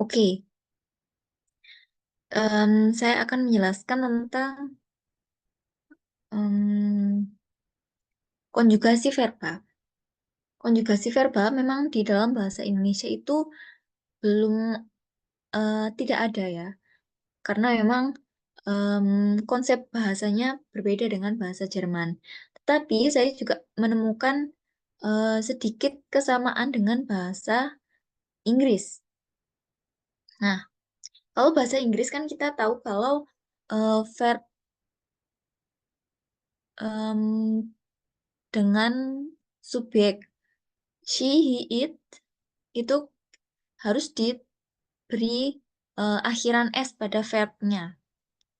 Oke, saya akan menjelaskan tentang em, konjugasi verba. Konjugasi verba memang di dalam bahasa Indonesia itu belum tidak ada ya, karena memang em, konsep bahasanya berbeda dengan bahasa Jerman. Tetapi saya juga menemukan sedikit kesamaan dengan bahasa Inggris. Nah, kalau bahasa Inggris kan kita tahu kalau verb em, dengan subjek she, he, it itu harus diberi akhiran s pada verbnya.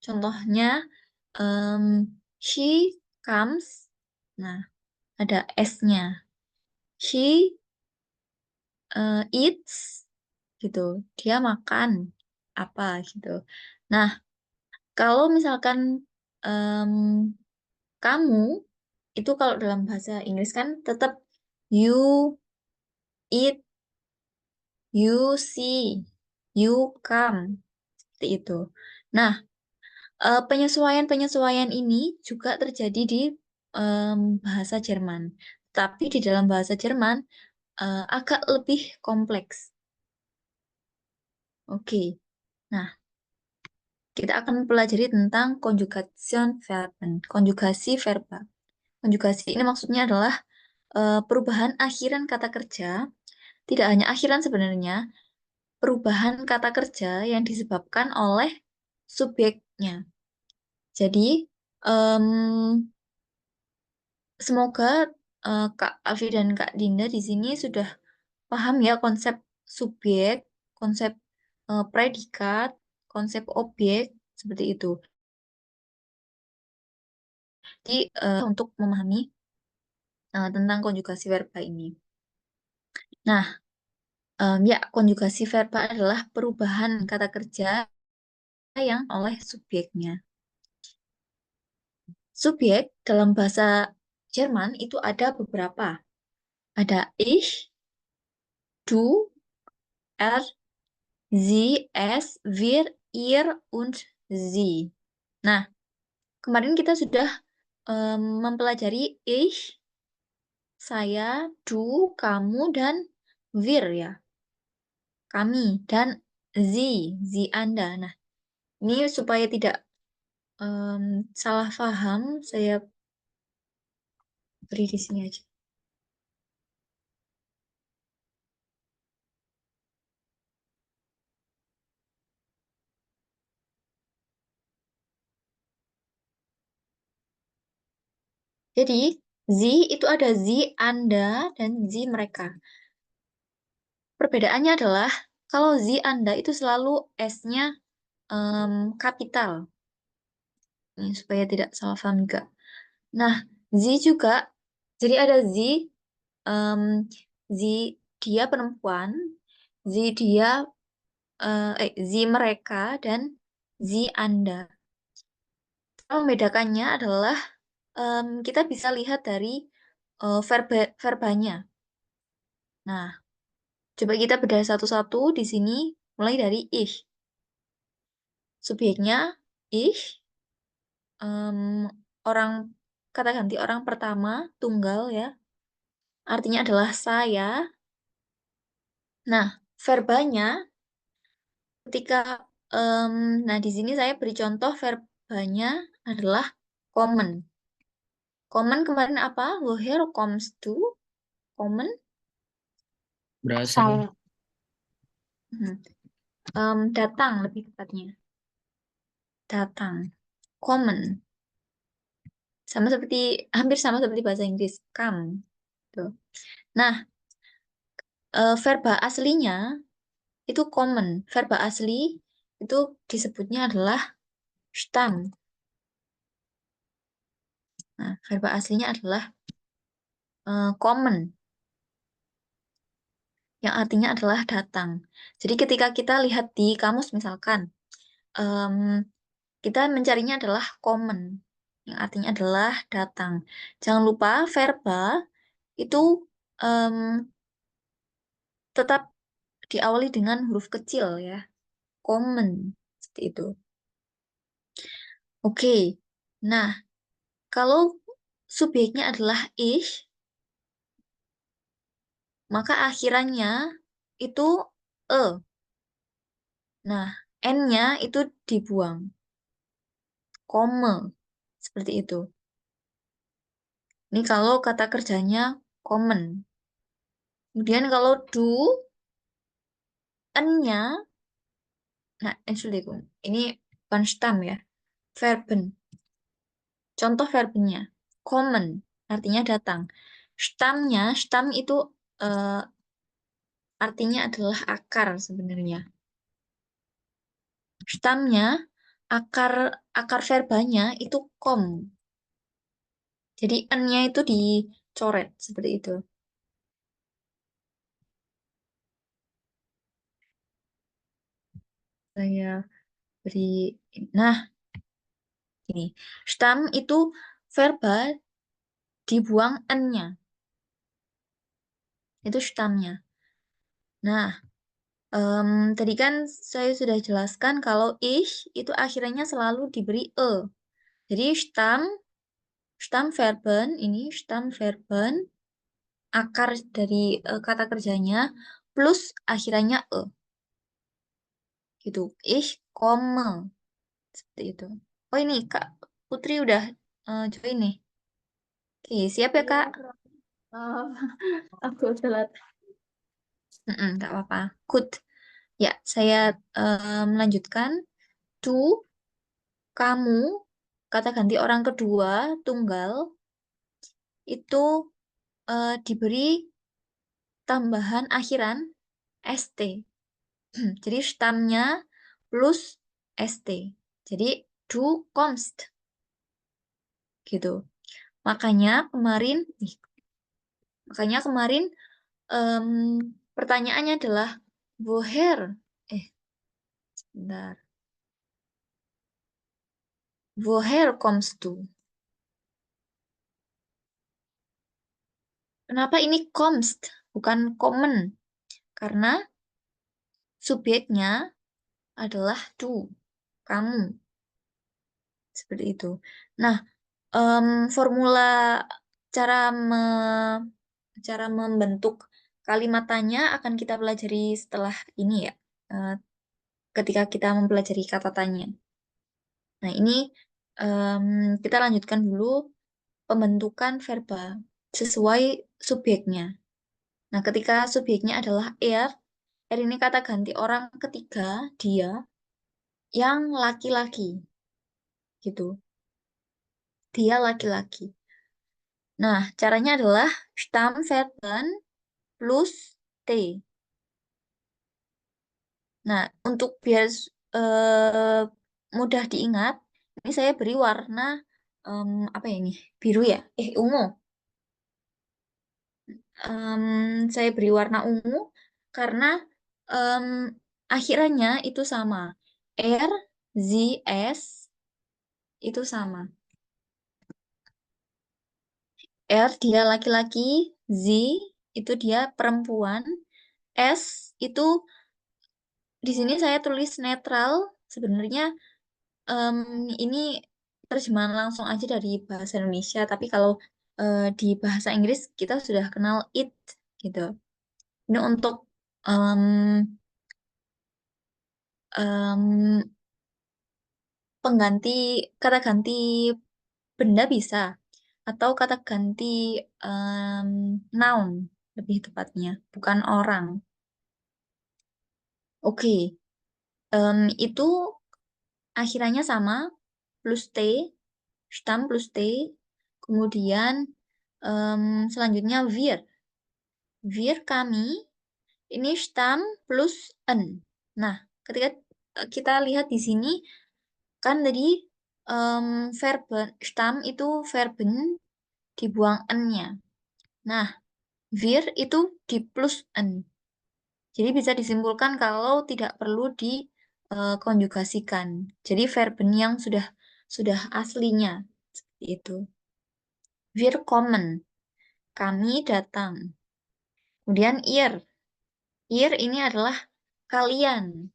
Contohnya, em, she comes, nah ada s-nya. She eats, gitu. Dia makan apa gitu. Nah, kalau misalkan em, kamu itu kalau dalam bahasa Inggris kan tetap you eat, you see, you come, seperti itu. Nah, penyesuaian-penyesuaian ini juga terjadi di bahasa Jerman. Tapi di dalam bahasa Jerman agak lebih kompleks. Oke. Nah, kita akan mempelajari tentang conjugation verben, konjugasi verba. Konjugasi ini maksudnya adalah perubahan akhiran kata kerja, tidak hanya akhiran sebenarnya, perubahan kata kerja yang disebabkan oleh subjeknya. Jadi, em, semoga Kak Alfi dan Kak Dinda di sini sudah paham ya konsep subjek, konsep predikat, konsep objek, seperti itu. Jadi, untuk memahami tentang konjugasi verba ini. Nah, ya, konjugasi verba adalah perubahan kata kerja yang oleh subjeknya. Subjek dalam bahasa Jerman itu ada beberapa. Ada ich, du, er, sie, es, wir, ihr, und sie. Nah, kemarin kita sudah mempelajari ich, saya, du, kamu, dan wir ya. Kami, dan sie Anda. Nah, ini supaya tidak salah paham, saya beri di sini aja. Jadi, sie itu ada sie Anda dan sie mereka. Perbedaannya adalah kalau sie Anda itu selalu S-nya kapital. Ini supaya tidak salah paham juga. Nah, sie juga, jadi ada sie, em, sie dia perempuan, sie dia, sie mereka, dan sie Anda. Membedakannya adalah kita bisa lihat dari verbanya. Nah, coba kita bedah satu-satu di sini, mulai dari ich. Subjeknya ich, em, orang kata ganti orang pertama, tunggal ya. Artinya adalah saya. Nah, verbanya ketika, em, nah di sini saya beri contoh verbanya adalah kommen. Kommen kemarin apa? Woher kommst du? Kommen. Berasal. Hmm. Datang lebih tepatnya. Datang. Kommen. Sama seperti, hampir sama seperti bahasa Inggris. Come. Tuh. Nah, verba aslinya itu common. Verba asli itu disebutnya adalah stam. Nah, verba aslinya adalah common, yang artinya adalah datang. Jadi ketika kita lihat di kamus misalkan, em, kita mencarinya adalah common, yang artinya adalah datang. Jangan lupa verba itu em, tetap diawali dengan huruf kecil ya. Kommen. Seperti itu. Oke. Nah, kalau subjeknya adalah ich, maka akhirannya itu e. Nah, n-nya itu dibuang. Komme. Seperti itu. Ini kalau kata kerjanya common. Kemudian kalau do, n-nya, nah, Entschuldigung, ini bukan stam ya, verben. Contoh verbennya, common, artinya datang. Stamnya, stam itu eh, artinya adalah akar sebenarnya. Stamnya, akar akar verbanya itu kom. Jadi n-nya itu dicoret seperti itu. Saya beri, nah ini, stam itu verba dibuang n-nya. Itu stamnya. Nah, tadi kan saya sudah jelaskan kalau ich itu akhirnya selalu diberi e. Jadi Stammverben ini Stammverben akar dari kata kerjanya plus akhirannya e gitu. Ich komme seperti itu. Oh ini Kak Putri udah join nih. Oke, siap ya Iya, Kak? maaf. Aku telat. Nggak apa-apa. Good. Ya, saya melanjutkan. Du, kamu, kata ganti orang kedua, tunggal, itu diberi tambahan akhiran ST. Jadi stamnya plus ST. Jadi du kommst gitu. Makanya kemarin, ih, makanya kemarin em, pertanyaannya adalah woher? Eh, sebentar. Woher kommst du? Kenapa ini kommst bukan kommen? Karena subjeknya adalah du, kamu. Seperti itu. Nah, formula cara cara membentuk kalimat tanya akan kita pelajari setelah ini ya, eh, ketika kita mempelajari kata tanya. Nah, ini em, kita lanjutkan dulu pembentukan verba sesuai subjeknya. Nah, ketika subjeknya adalah er ini kata ganti orang ketiga, dia, yang laki-laki, gitu. Dia laki-laki. Nah, caranya adalah Stammverben plus T. Nah, untuk biar eh, mudah diingat, ini saya beri warna apa ya ini? Biru ya? Ungu. Saya beri warna ungu karena em, akhirannya itu sama. R, Z, S itu sama. R dia laki-laki, Z itu dia perempuan, S itu di sini saya tulis netral. Sebenarnya em, ini terjemahan langsung aja dari bahasa Indonesia, tapi kalau di bahasa Inggris kita sudah kenal it gitu. Ini untuk em, em, pengganti kata ganti benda bisa atau kata ganti em, noun lebih tepatnya, bukan orang. Oke, itu akhirannya sama plus T, stam plus T. Kemudian em, selanjutnya wir. Wir kami ini stam plus n. Nah, ketika kita lihat di sini kan tadi verben stam itu verben dibuang n-nya. Nah, wir itu di plus n. Jadi bisa disimpulkan kalau tidak perlu dikonjugasikan. Jadi verben yang sudah aslinya seperti itu. Wir kommen, kami datang. Kemudian ihr. Ihr ini adalah kalian.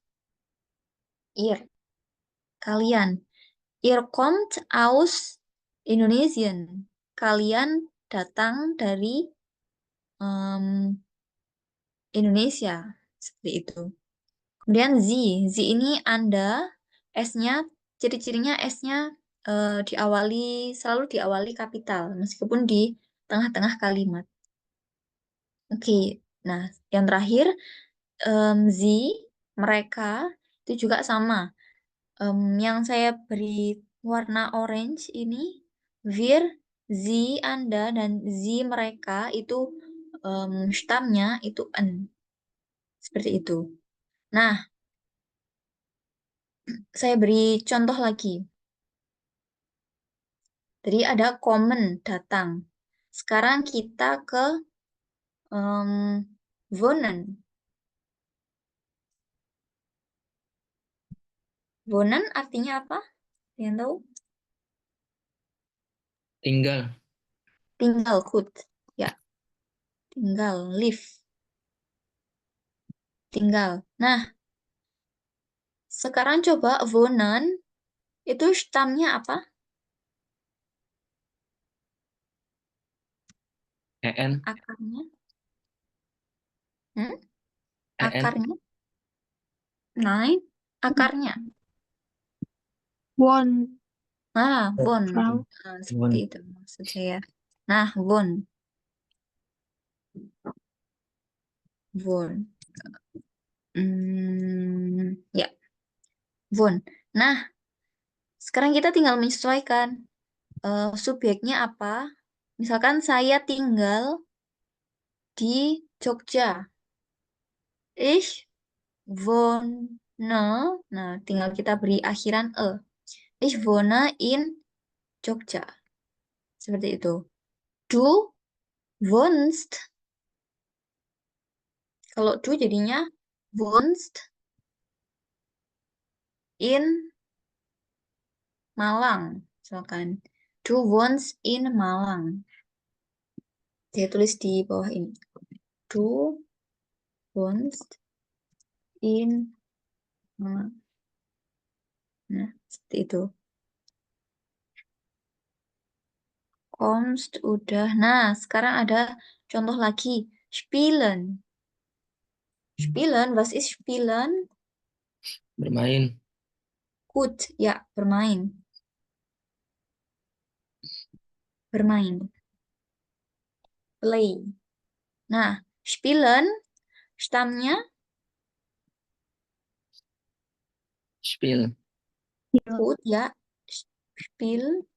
Ihr, kalian. Ihr kommt aus Indonesien. Kalian datang dari em, Indonesia. Seperti itu. Kemudian Z ini Anda, S-nya, ciri-cirinya S-nya selalu diawali kapital, meskipun di tengah-tengah kalimat. Oke, nah yang terakhir, Z, mereka, itu juga sama. Yang saya beri warna orange ini, wir, Z, Anda, dan Z, mereka, itu stamnya itu N. Seperti itu. Nah, saya beri contoh lagi. Jadi ada common datang. Sekarang kita ke wohnen. Wohnen artinya apa? Yang tahu? Tinggal. Tinggal, goed. Ya, tinggal, live. Tinggal. Nah, sekarang coba wohnen itu stamnya apa? EN. Akarnya? Hmm? EN. Akarnya? Nein, akarnya. Won. Nah, bon. Frau. Nah, seperti itu maksud saya. Nah, Won. Ya, Won. Nah, sekarang kita tinggal menyesuaikan subjeknya apa. Misalkan saya tinggal di Jogja. Ich wohne. Nah, tinggal kita beri akhiran e. Ich wohne in Jogja. Seperti itu. Du wohnst. Kalau du jadinya wohnst in Malang. Misalkan. Du wohnst in Malang. Saya tulis di bawah ini. Du wohnst in Malang. Nah, seperti itu. Kommst udah. Nah, sekarang ada contoh lagi. Spielen. Spielen, was ist spielen? Bermain. Gut, ya, bermain. Bermain. Play. Nah, spielen, stamnya Spiel. gut, ya. Spiel.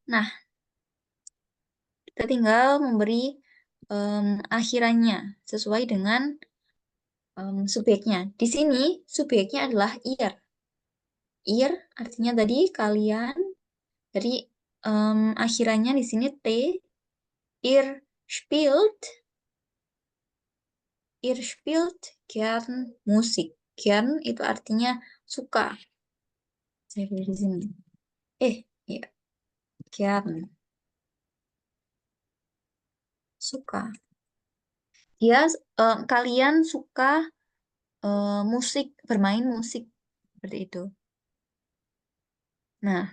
Nah, kita tinggal memberi akhirannya sesuai dengan subjeknya. Di sini subjeknya adalah ihr. Ihr artinya tadi kalian. Jadi akhirannya di sini T. Ihr spielt. Ihr spielt gern Musik. Gern itu artinya suka. Saya beri di sini. Ya, gern. Suka. Kalian suka musik, bermain musik. Seperti itu. Nah,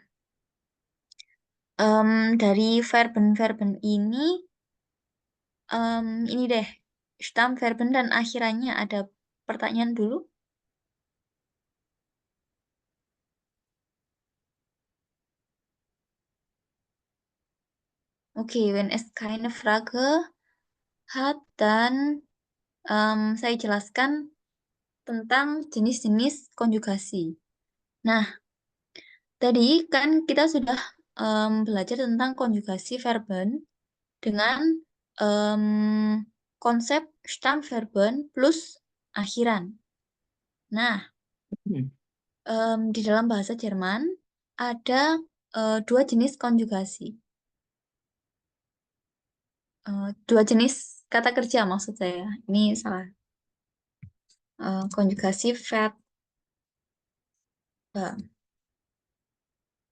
dari verben-verben ini deh, Stammverben dan akhirannya ada pertanyaan dulu. Oke, wenn es keine Frage hat, dan saya jelaskan tentang jenis-jenis konjugasi. Nah, tadi kan kita sudah belajar tentang konjugasi verben dengan em, konsep Stammverben plus akhiran. Nah, di dalam bahasa Jerman ada dua jenis konjugasi. Dua jenis kata kerja maksud saya. Ini salah. Konjugasi verb.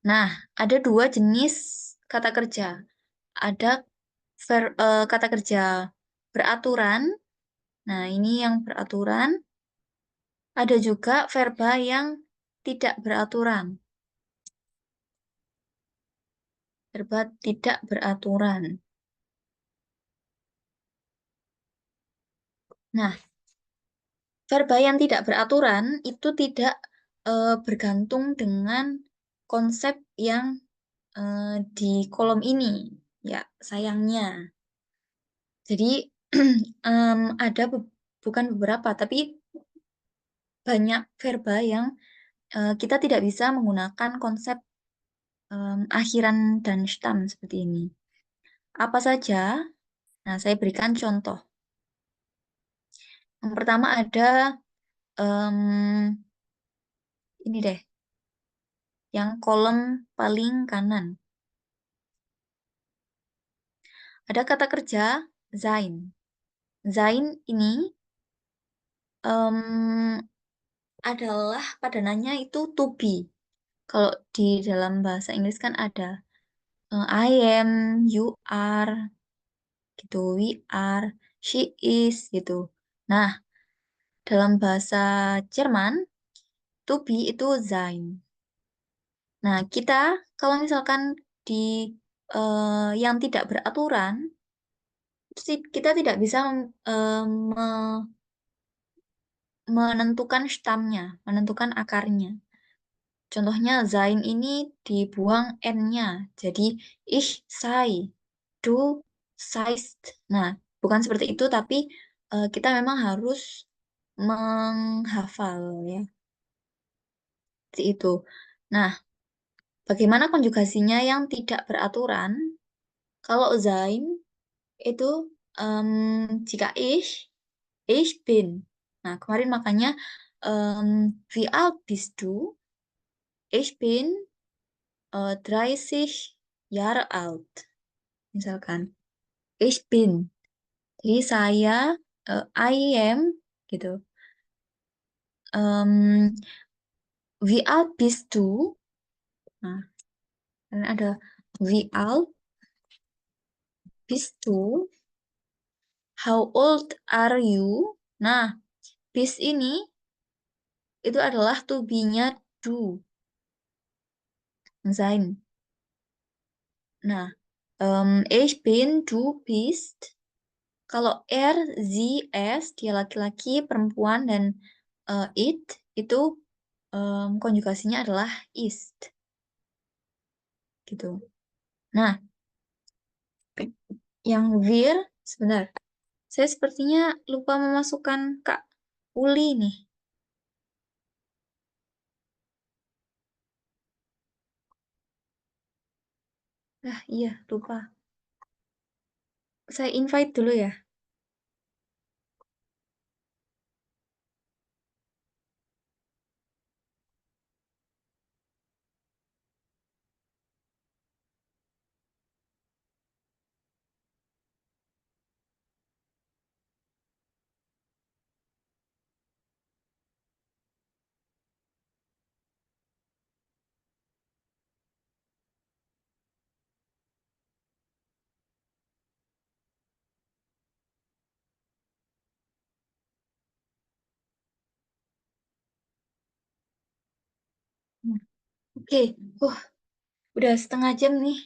Nah, ada dua jenis kata kerja. Ada kata kerja beraturan Nah, ini yang beraturan. Ada juga verba yang tidak beraturan. Verba tidak beraturan. Nah, verba yang tidak beraturan itu tidak bergantung dengan konsep yang di kolom ini. Ya, sayangnya. Jadi, ada bukan beberapa, tapi banyak verba yang kita tidak bisa menggunakan konsep akhiran dan stam seperti ini. Apa saja? Nah, saya berikan contoh. Yang pertama ada ini deh, yang kolom paling kanan. Ada kata kerja sein. Sein ini adalah padanannya itu to be. Kalau di dalam bahasa Inggris kan ada I am, you are, gitu, we are, she is, gitu. Nah, dalam bahasa Jerman, to be itu sein. Nah, kita kalau misalkan di yang tidak beraturan, kita tidak bisa menentukan stamnya, menentukan akarnya. Contohnya sein ini dibuang n-nya, jadi ich sei, du seist. Nah, bukan seperti itu, tapi kita memang harus menghafal ya, seperti itu. Nah, bagaimana konjugasinya yang tidak beraturan? Kalau sein itu jika ich bin. Nah, kemarin makanya wie alt bist du? Ich bin 30 Jahre alt. Misalkan, ich bin. Jadi saya, I am, gitu. Um, wie alt bist du? Nah, ini ada wie alt bist du? How old are you? Nah, bist ini itu adalah to be-nya do, sein. Nah, ich bin, du bist. Kalau er, sie, es, dia laki-laki, perempuan, dan it, itu konjugasinya adalah ist. Gitu. Nah, yang wir, sebentar. Saya sepertinya lupa memasukkan Kak Uli nih. Iya, lupa. Saya invite dulu ya. Nah, oke, udah setengah jam nih.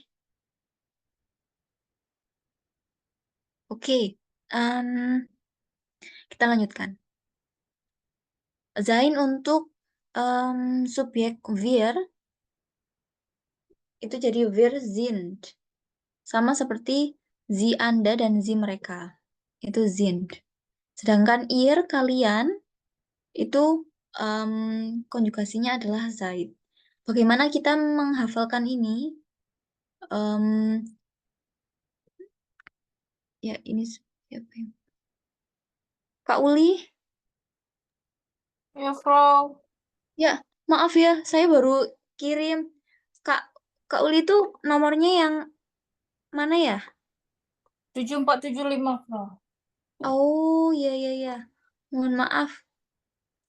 Oke, kita lanjutkan. Zain untuk subjek wir itu jadi wir sind. Sama seperti sie Anda dan sie mereka. Itu sind. Sedangkan ihr kalian itu konjugasinya adalah seid. Bagaimana kita menghafalkan ini? Em, ya ini siapa ya? Kak Uli? Ya, Frau. Ya, maaf ya, saya baru kirim. Kak Kak Uli itu nomornya yang mana ya? 7475, Frau. Oh, ya ya ya. Mohon maaf.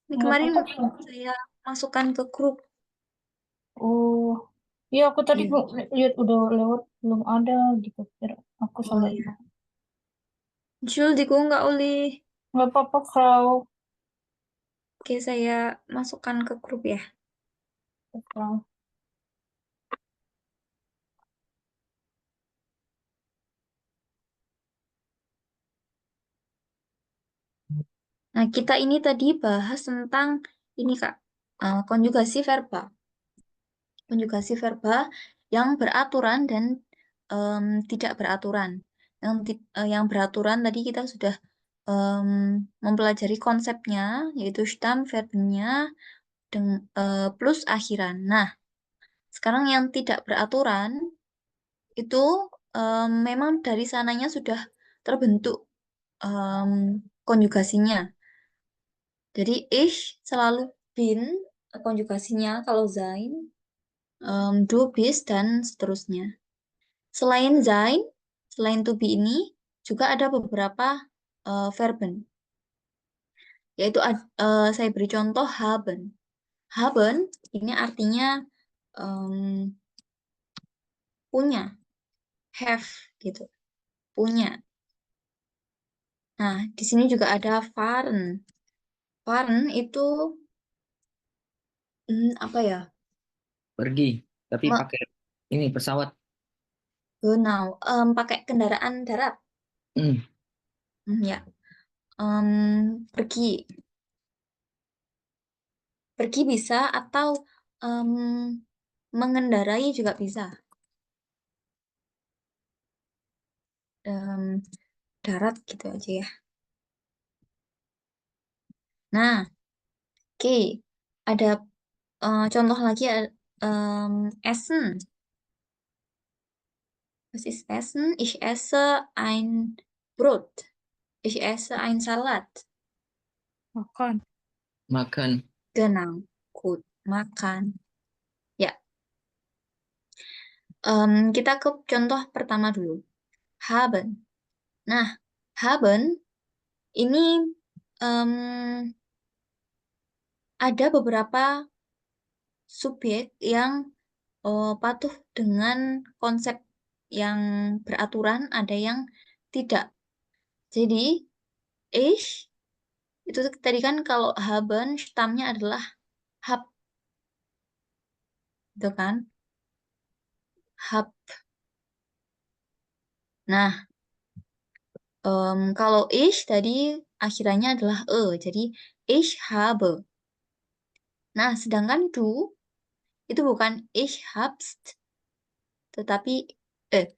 Ini Nggak kemarin apa-apa, Frau. saya masukkan ke grup. Oh, iya aku tadi Iya. lihat udah lewat belum ada gitu. Aku Oh salah. iya. Jul di Kak Uli. Nggak apa-apa, Frau. Oke, saya masukkan ke grup ya. Frau. Nah, kita ini tadi bahas tentang ini Kak, konjugasi verba. Konjugasi verba yang beraturan dan tidak beraturan. Yang beraturan tadi kita sudah mempelajari konsepnya, yaitu Stammverbennya plus akhiran. Nah, sekarang yang tidak beraturan itu memang dari sananya sudah terbentuk konjugasinya. Jadi ich selalu bin konjugasinya kalau sein, du bist dan seterusnya. Selain sein, selain to be ini juga ada beberapa verben, yaitu saya beri contoh haben. Haben ini artinya em, punya, have gitu, punya. Nah, di sini juga ada fahren. Fahren itu apa ya? Pergi. Tapi Me- pakai ini pesawat. Genau, pakai kendaraan darat. Hmm, Ya, pergi, pergi bisa atau em, mengendarai juga bisa. Em, Darat gitu aja ya. Nah, oke, ada contoh lagi Essen. Was ist Essen? Ich esse ein Brot. Ich esse ein Salat. Makan. makan. Genau, gut, makan. Ya, kita ke contoh pertama dulu. Haben. Nah, haben ini em, ada beberapa subjek yang patuh dengan konsep yang beraturan, ada yang tidak. Jadi, ich itu tadi kan kalau haben stamnya adalah hab, gitu kan? Hab. Nah, kalau ich tadi akhirannya adalah jadi ich habe. Nah, sedangkan du itu bukan ich habst, tetapi eh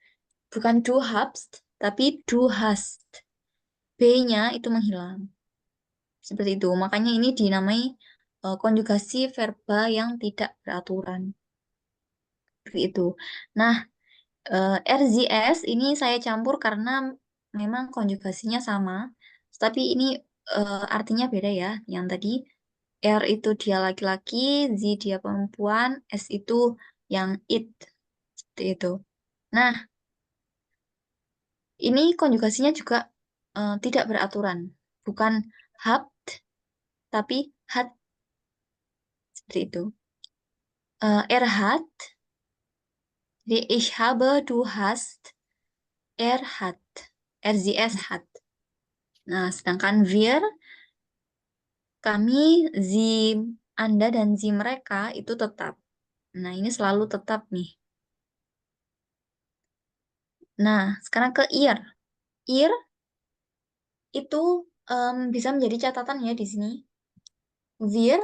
bukan du habst, tapi du hast. B-nya itu menghilang. Seperti itu. Makanya ini dinamai konjugasi verba yang tidak beraturan. Seperti itu. Nah, RZS ini saya campur karena memang konjugasinya sama, tapi ini artinya beda ya. Yang tadi R itu dia laki-laki, Z dia perempuan, S itu yang it. Seperti itu. Nah, ini konjugasinya juga tidak beraturan. Bukan habt, tapi hat seperti itu. Er hat, jadi ich habe, du hast, er hat, RZS hat. Nah, sedangkan wir, kami, sie, Anda, dan sie mereka itu tetap. Nah, ini selalu tetap nih. Nah, sekarang ke ihr. Ir itu bisa menjadi catatan ya di sini. Wir,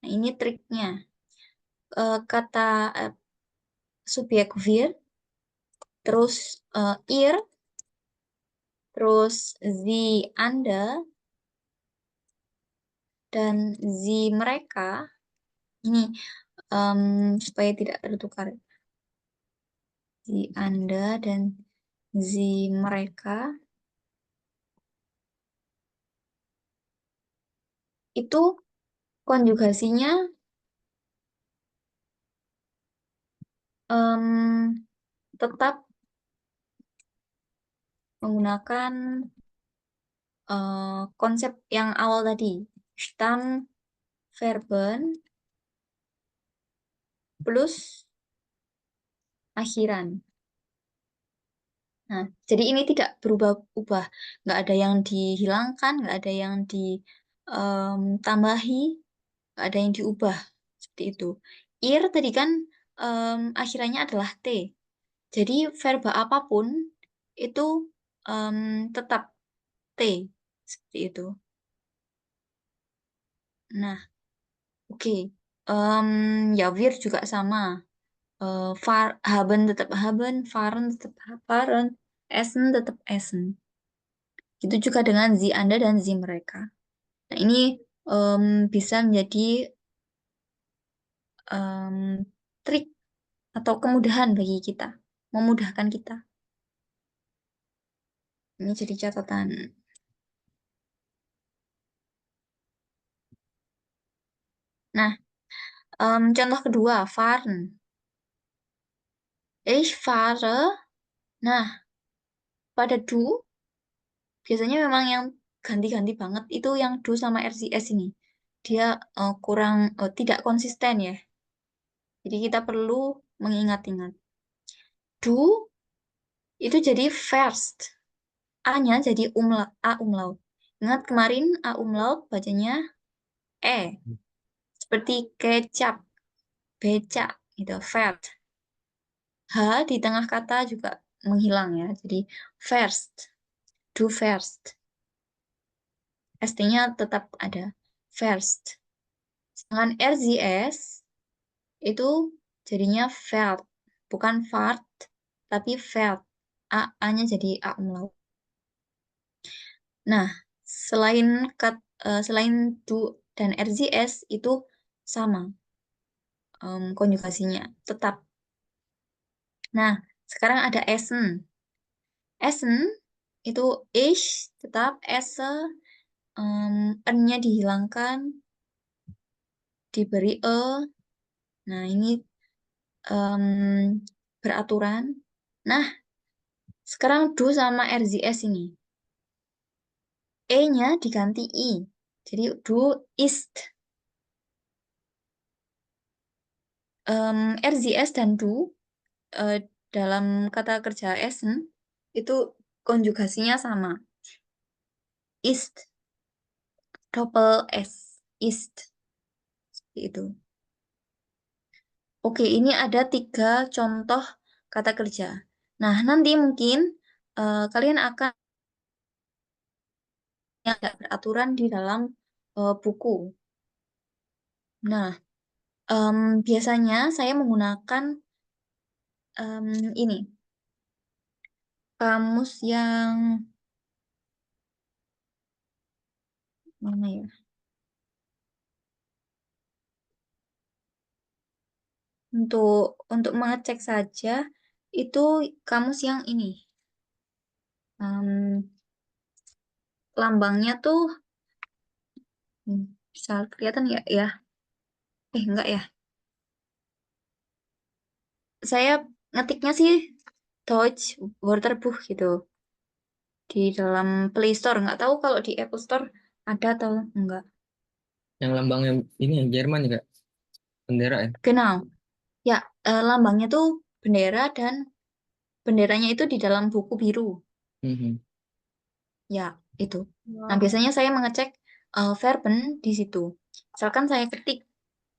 nah ini triknya. Kata subjek wir, terus ir, terus sie Anda, dan sie mereka. Ini supaya tidak tertukar. Sie Anda dan sie mereka itu konjugasinya em, tetap menggunakan konsep yang awal tadi, Stammverben plus akhiran. Nah, jadi ini tidak berubah-ubah. Nggak ada yang dihilangkan, nggak ada yang ditambahi, nggak ada yang diubah. Seperti itu. Ir tadi kan akhirannya adalah T. Jadi verba apapun itu em, tetap T. Seperti itu. Nah, oke. Ya, wir juga sama. Haben tetap haben, fahren tetap fahren, essen tetap essen. Itu juga dengan sie Anda dan sie mereka. Nah, ini bisa menjadi em, trik atau kemudahan bagi kita, memudahkan kita. Ini jadi catatan. Nah, contoh kedua, fahren. Ich fahre. Nah, pada do, biasanya memang yang ganti-ganti banget itu yang do sama RCS ini. Dia kurang, tidak konsisten ya. Jadi kita perlu mengingat-ingat. Do itu jadi first. A-nya jadi A umlaut. Ingat kemarin A umlaut bacanya E. Seperti kecap, becak, gitu, fat. H di tengah kata juga menghilang ya. Jadi first, do first. ST-nya tetap ada, first. Sedangkan RZS itu jadinya felt. Bukan fart, tapi felt. A-nya jadi A umlaut. Nah, selain do dan RZS itu sama konjugasinya, tetap. Nah, sekarang ada Essen. Essen itu ich tetap, esse n-nya dihilangkan, diberi e. Nah, ini beraturan. Nah, sekarang do sama RZS ini. E-nya diganti I. Jadi do ist. RZS dan do dalam kata kerja Essen itu konjugasinya sama. Ist, double S, ist. Seperti itu. Oke, ini ada 3 contoh kata kerja. Nah, nanti mungkin kalian akan yang tidak beraturan di dalam buku. Nah, biasanya saya menggunakan ini kamus yang mana ya? Untuk mengecek saja itu kamus yang ini. Lambangnya tuh bisa kelihatan nggak ya? Enggak ya. Saya ngetiknya sih Deutsch Wörterbuch gitu di dalam Play Store. Nggak tahu kalau di Apple Store ada atau enggak. Yang lambangnya ini yang Jerman juga bendera ya. Genau. Ya, lambangnya tuh bendera dan benderanya itu di dalam buku biru. Mhm. Ya, itu. Nah, Wow. biasanya saya mengecek verben di situ. Misalkan saya ketik,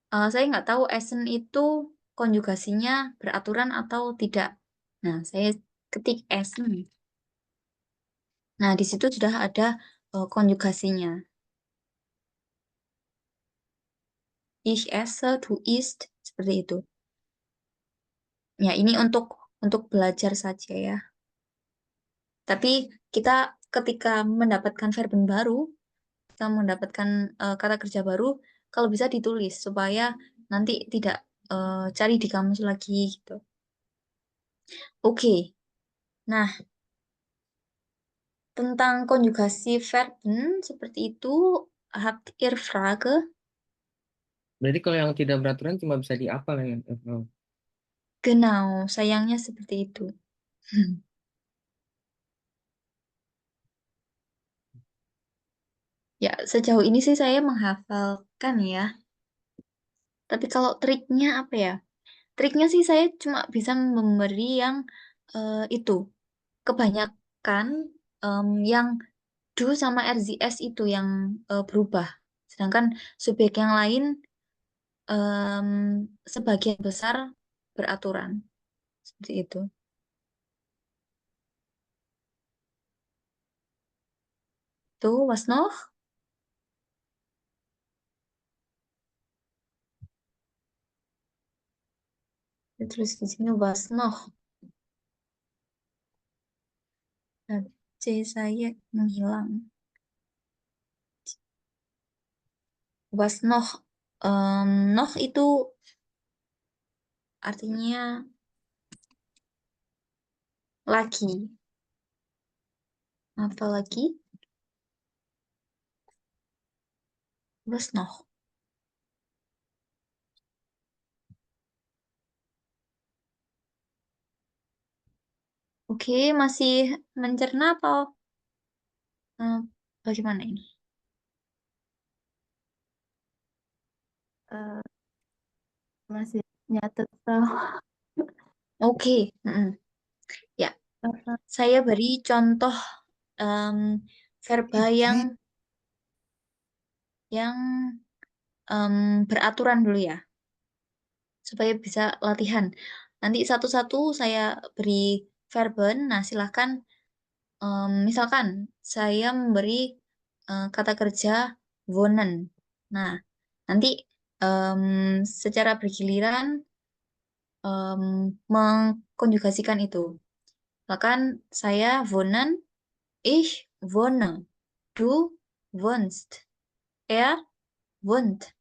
saya nggak tahu Essen itu konjugasinya beraturan atau tidak. Nah, saya ketik Essen. Nah, di situ sudah ada konjugasinya. Ich esse, du isst, seperti itu. Ya, ini untuk belajar saja ya. Tapi kita ketika mendapatkan verben baru, kita mendapatkan kata kerja baru, kalau bisa ditulis supaya nanti tidak cari di kamus lagi gitu. Oke. Nah, tentang konjugasi verben seperti itu, habt ihr Frage? Berarti kalau yang tidak beraturan cuma bisa dihafal ya. Genau, sayangnya seperti itu. Ya, sejauh ini sih saya menghafalkan ya. Tapi kalau triknya apa ya? Triknya sih saya cuma bisa memberi yang itu kebanyakan yang do sama RZS itu yang berubah. Sedangkan subjek yang lain em, sebagian besar beraturan. Seperti itu. Tuh, was noch? Terus di sini was noch. Nah, C saya menghilang. Was noch? Noch itu artinya lagi. Apa lagi? Was noch? Oke, masih mencerna atau bagaimana ini? Eh, masih nyatet Frau. Oke, ya. Eh, Saya beri contoh em, verba yang beraturan dulu ya, supaya bisa latihan. Nanti satu-satu saya beri verben. Nah, silahkan. Misalkan saya memberi kata kerja wohnen. Nah, nanti em, secara bergiliran mengkonjugasikan itu. Bahkan saya wohnen, ich wohne, du wohnst, er wohnt,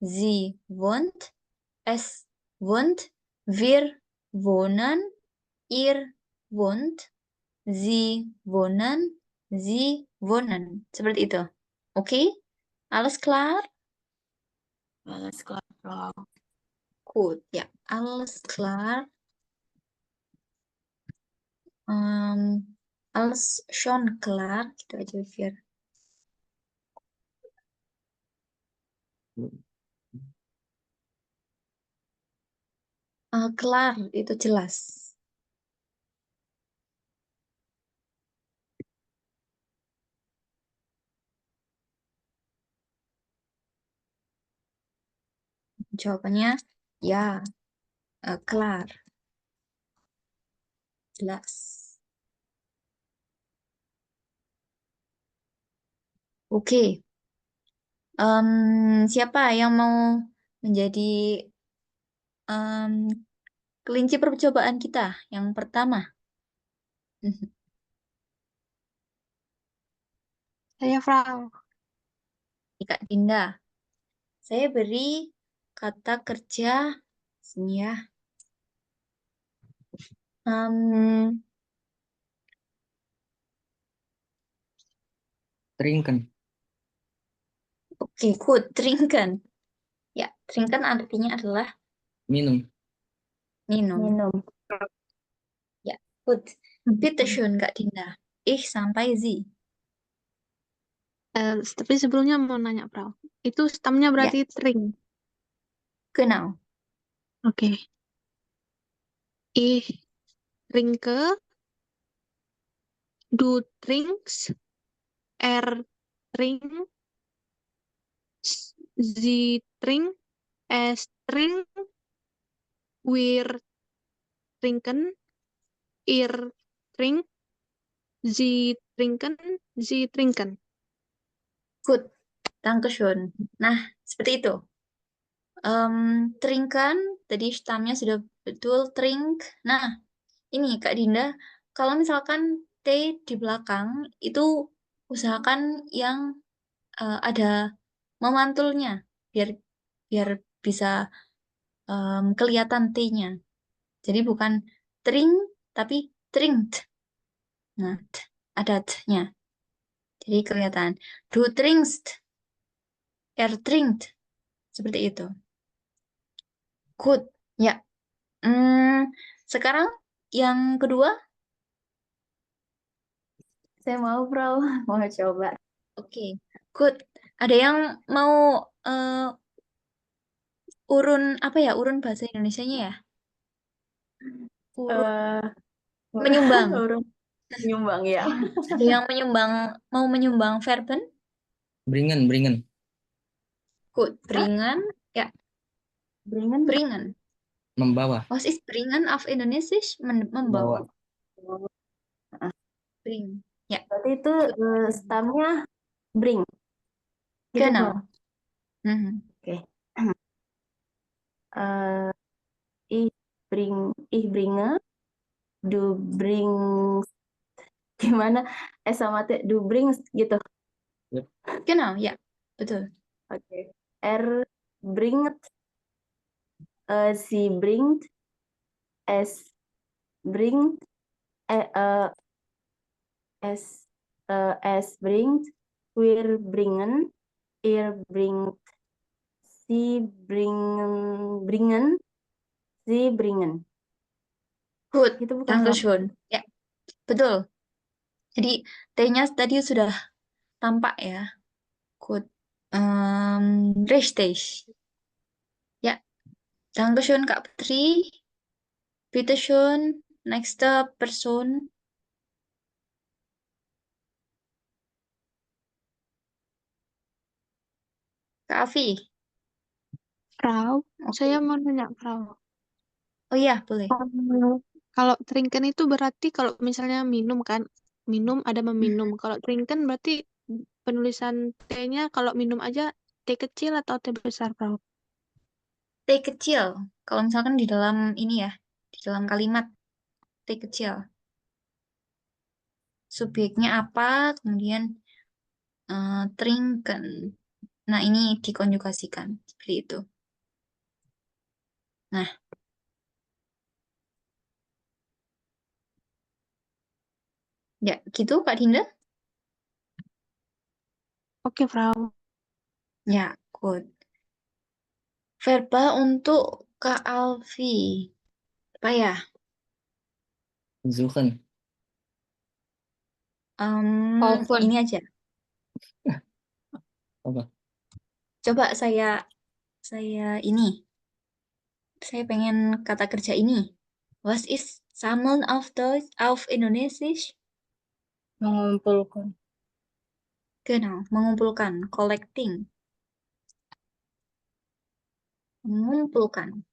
sie wohnt, es wohnt, wir wohnen, ihr wohnt, Sie wohnen, Sie wohnen. Seperti itu. Oke? Alles klar? Alles klar, Frau. Gut, ya. Alles klar. Alles schon klar. Gitu aja biar. Klar, itu jelas. Jawabannya ya, klar. Jelas. Oke. Siapa yang mau menjadi em, kelinci percobaan kita yang pertama? Saya Frau. Kak Dinda. Saya beri kata kerja sini ya. Em, Trinken. Oke, good. Trinken. Ya, trinken artinya adalah Minum. minum. Minum. Ya, good. Bitte schön, Kak Dinda. Ich sampai Sie. Tapi sebelumnya mau nanya, Prau. Itu stamnya Ya, berarti tring. genau. Oke. Ich trinke, du trinkst, er trinkt, sie trinkt, es trinkt, wir trinken, ihr trinkt, sie trinken, sie trinken. Good. Dankeschön. Nah, seperti itu. Trinken, tadi stamnya sudah betul, trink. Nah, ini Kak Dinda, kalau misalkan T di belakang, itu usahakan yang ada memantulnya biar biar bisa kelihatan T-nya. Jadi bukan tring tapi trinkt. Nah, ada t-nya. Jadi kelihatan. Du trinkst, er trinkt. Seperti itu. Good. Ya. Sekarang yang kedua, saya mau bro, mau coba. Oke, good. Ada yang mau urun apa ya? Urun bahasa Indonesianya ya? Urun Eh, menyumbang. urun Nyumbang ya. Ada yang mau menyumbang verben? Bringen. Good. Bringen. Ya, Bringen. bringen. Membawa. Was ist bringen auf Indonesisch? Membawa. Bring. Ya, Berarti itu stamnya bring. Gitu, genau. Bang. Mhm. Oke. Ich bringe, du bringst, gimana? Sama du bringst gitu. Genau, ya, betul. Oke. Bringt, sie bringt, es bringt, es bringt, wir bringen, ihr bringt, sie bringen, sie bringen. Good. Gitu bukan, Bang? Dankeschön. Ya, betul. Jadi T-nya tadi sudah tampak ya. Good. Richtig. Ya, Dankeschön Kak Putri. Bitteschön. Nächste Person. Kak Afi. Frau, Oke. saya mau nanya Frau. Oh iya, boleh. Kalau trinken itu berarti kalau misalnya minum kan, minum ada meminum. Kalau trinken berarti penulisan T-nya kalau minum aja T kecil atau T besar, Frau? T kecil. Kalau misalkan di dalam ini ya, di dalam kalimat T kecil. Subjeknya apa, kemudian trinken. Nah, ini dikonjugasikan seperti itu. Nah, ya gitu Kak Dinda. Oke, Frau. Ya, good. Verba untuk Kak Alfi. Apa ya? Suchen. Ini aja. Apa? Coba saya ini. Saya pengen kata kerja ini. Was ist Sammeln auf Indonesisch? Mengumpulkan. Genau, mengumpulkan, collecting. Mengumpulkan.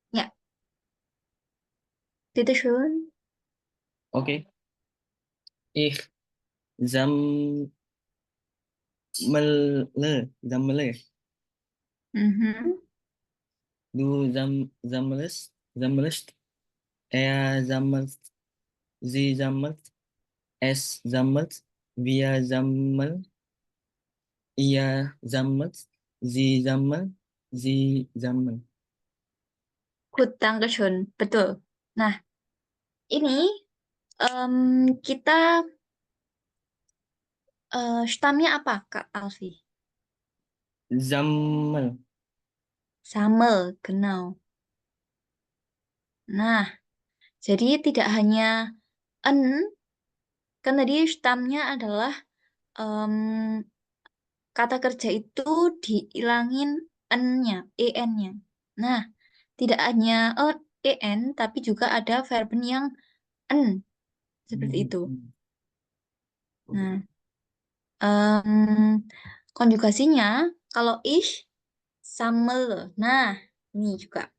Ya, bitteschön. Oke. Ich sammle. Sammle. Mhm. Du sammelst. Er sammelt. Sie sammelt. Es sammelt. Wir sammeln. Ihr sammelt. Sie sammeln. Sie sammeln. Gut, Dankeschön. Betul. Nah, ini kita stamnya apa, Kak Alfi? Sammel. Samel, genau. Nah, jadi tidak hanya en, kan tadi stamnya adalah em, kata kerja itu dihilangin en-nya, en-nya. Nah, tidak hanya en, tapi juga ada verben yang en, seperti itu. Nah, konjugasinya kalau ich sammle. Nah, ini juga.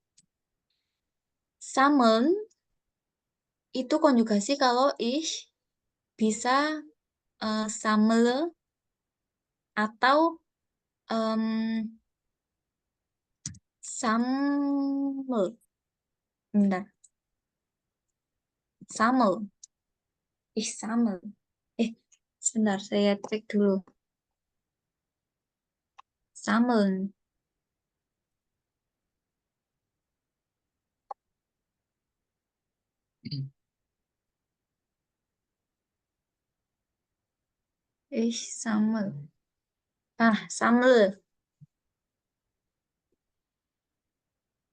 Sammeln itu konjugasi kalau ich bisa sammle atau em, sammel. Bentar. Sammel. Ich sammel. Sebentar, saya cek dulu. Sammeln. Ich sammel. Sammel.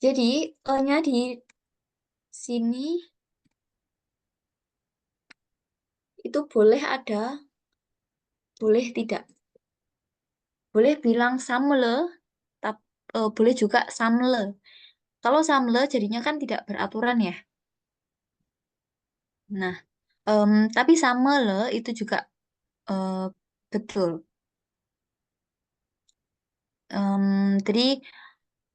Jadi, E-nya di sini itu boleh ada, boleh tidak. Boleh bilang samle, tapi boleh juga samle. Kalau samle jadinya kan tidak beraturan ya. Nah, Tapi samele itu juga betul. Jadi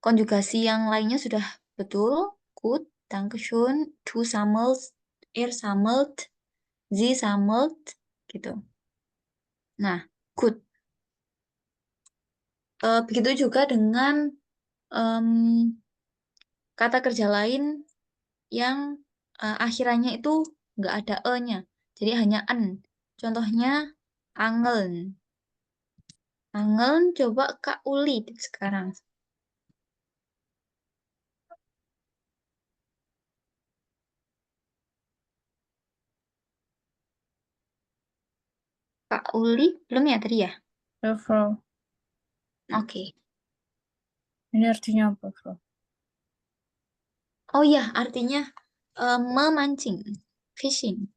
konjugasi yang lainnya sudah betul. Gut, Dankeschön, du sammelst, sammelt, sie sammelt, gitu. Nah, good. Begitu juga dengan em, kata kerja lain yang akhirannya itu nggak ada e-nya, jadi hanya en. Contohnya angeln. Angeln coba Kak Uli sekarang. Kak Uli belum ya tadi ya? Ya, Frau. Oke. Ini artinya apa, Frau? Oh ya, artinya memancing, fishing,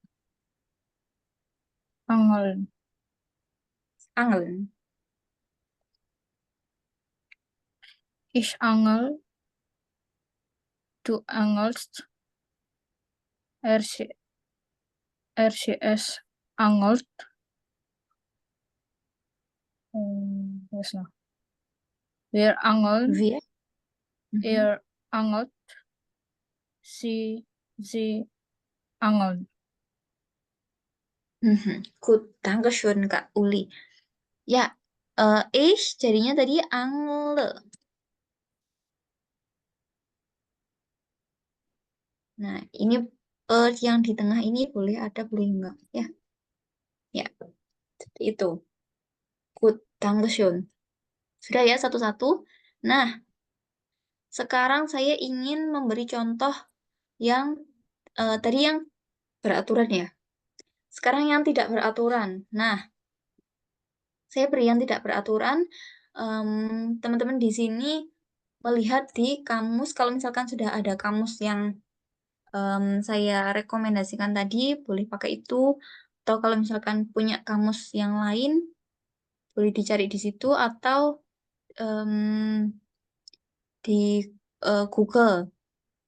Angeln. angeln. Ich angel. Du angelst. RCS angelt. Was noch? Wir angeln. Wir. Ihr angelt. Sie angeln. Good, Dankeschön Kak Uli. Ya, ich jadinya tadi angle. Nah, ini yang di tengah ini boleh ada, boleh enggak? Ya, ya, seperti itu. Good, Dankeschön. Sudah ya satu-satu. Nah, sekarang saya ingin memberi contoh yang tadi yang beraturan ya. Sekarang yang tidak beraturan. Nah, saya beri yang tidak beraturan. Teman-teman di sini melihat di kamus, kalau misalkan sudah ada kamus yang saya rekomendasikan tadi, boleh pakai itu. Atau kalau misalkan punya kamus yang lain, boleh dicari di situ atau di Google.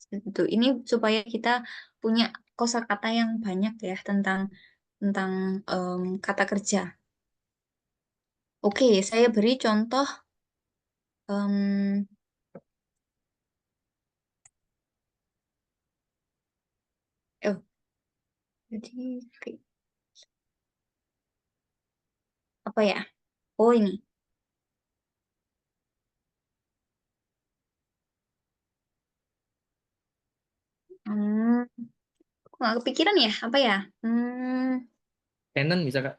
Itu. Ini supaya kita punya kosakata yang banyak ya tentang kata kerja. Oke, saya beri contoh. em, oh, jadi apa ya? Oh ini. Hmm, aku nggak kepikiran ya, apa ya? Canon bisa Kak?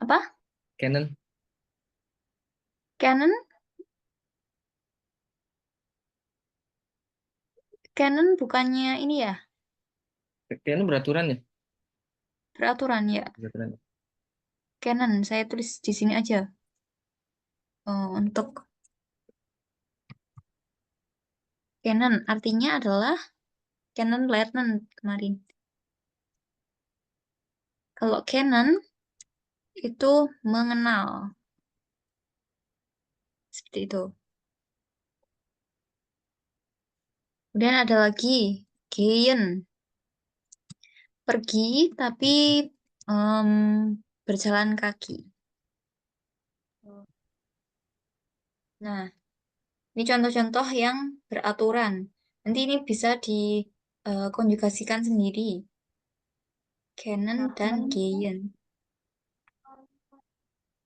Apa? Canon. Canon? Canon bukannya ini ya? Canon beraturan ya? Peraturan ya. Beraturan. Canon, saya tulis di sini aja. Untuk Canon artinya adalah Canon Lieutenant kemarin. Kalau Canon itu mengenal. Seperti itu. Kemudian ada lagi gehen. Pergi tapi em, berjalan kaki. Nah, ini contoh-contoh yang beraturan. Nanti ini bisa dikonjugasikan sendiri. Canon dan gehen.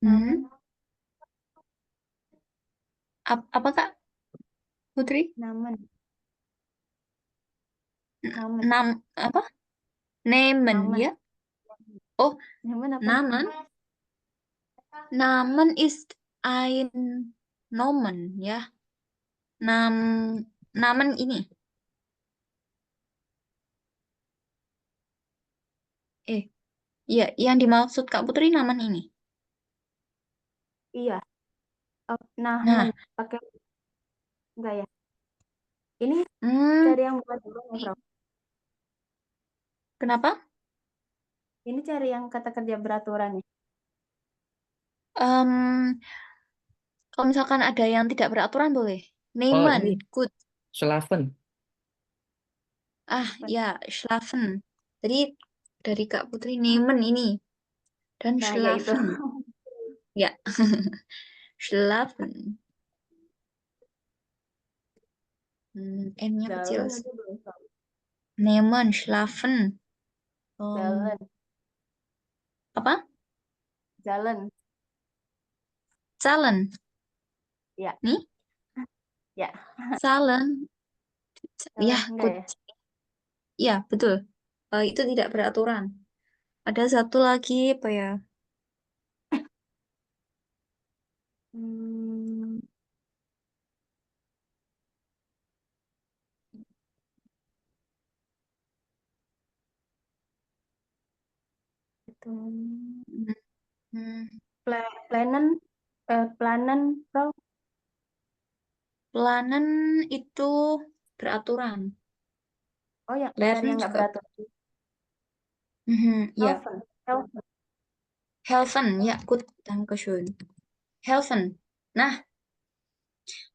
Hmm, apa Kak Putri? Namen. Namen. Apa? Nemen Namen. ya? Oh, Namen apa? Namen. Namen ist ein Nomen ya. Namen ini. Ya, yang dimaksud Kak Putri Namen ini. Iya. Namen Nah, pakai enggak ya? Ini hmm, cari yang bukan dulu ya, Bro. kenapa? Ini cari yang kata kerja beraturan ya. Em, Kalau misalkan ada yang tidak beraturan boleh. Oh Nehmen, ini good. Schlafen. Ya, schlafen. Tadi dari Kak Putri Nemen ini. Dan Nah, ya itu. Schlafen. Ya. Schlafen. N-nya kecil. Jalan aja belum tahu. Nemen, Schlafen. Jalan, Apa? jalan. Zahlen. Ya, Nih, ya. Zahlen. Ya, Jalan enggak good. ya? Ya, betul. Itu tidak beraturan. Ada satu lagi apa ya? Hmm, itu Hmm, planen, planen, Bro. Planen itu beraturan. Oh ya, cari Lernen yang nggak juga. beraturan. Ya, Helfen, helfen. Helfen. Ya, good. Dankeschön. Helfen. Nah,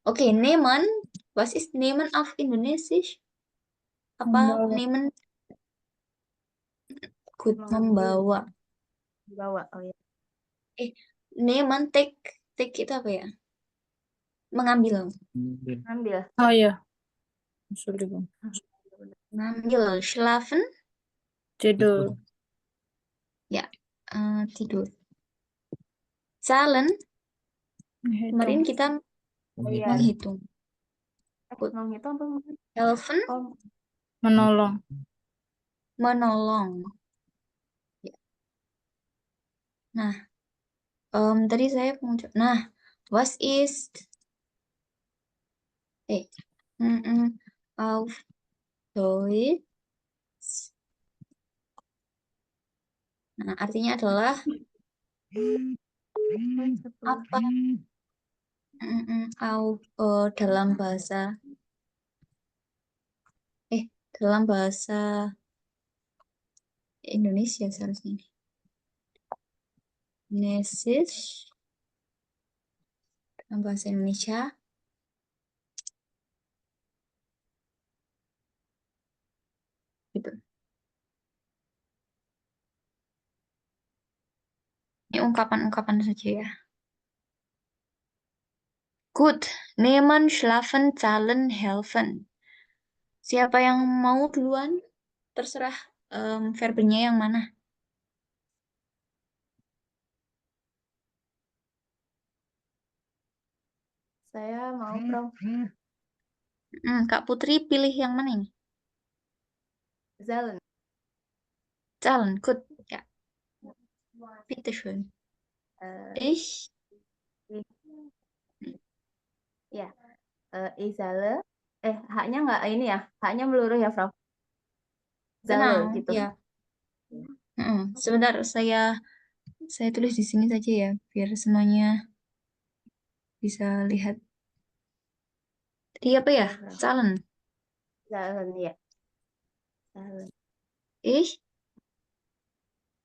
oke, Nehmen. Was ist Nehmen auf Indonesisch? Apa Membawa. Nehmen? Good, Mengambil, membawa. bawa. Oh ya. Nehmen, take. Take itu apa ya? Mengambil. Ambil. Oh iya. Sorry, Bang. Mengambil. Schlafen. Tidur. Ya, tidur. Zahlen. Kemarin kita Oh iya. menghitung. Menghitung apa mungkin? Helfen, Oh, Menolong. menolong. Ya. Nah, tadi saya mengucap. Nah, was ist auf Deutsch? Nah, artinya adalah apa? Dalam bahasa dalam bahasa Indonesia seharusnya ini. Nesis dalam bahasa Indonesia. Gitu. Ini ungkapan-ungkapan saja ya. Gut, nehmen, schlafen, zahlen, helfen. Siapa yang mau duluan? Terserah verbnya yang mana. saya mau, Bro. Kak Putri pilih yang mana ini? Jalan. Zahlen, gut. Ya, bitte schön. Eh, Ich, ya. Izale. Haknya nggak ini ya? Haknya meluruh ya, Bro. Zale tenang, gitu. ya. Sebentar, saya tulis di sini saja ya, biar semuanya bisa lihat. Tadi apa ya? Zahlen. Jalan ya. Jalan. Ich,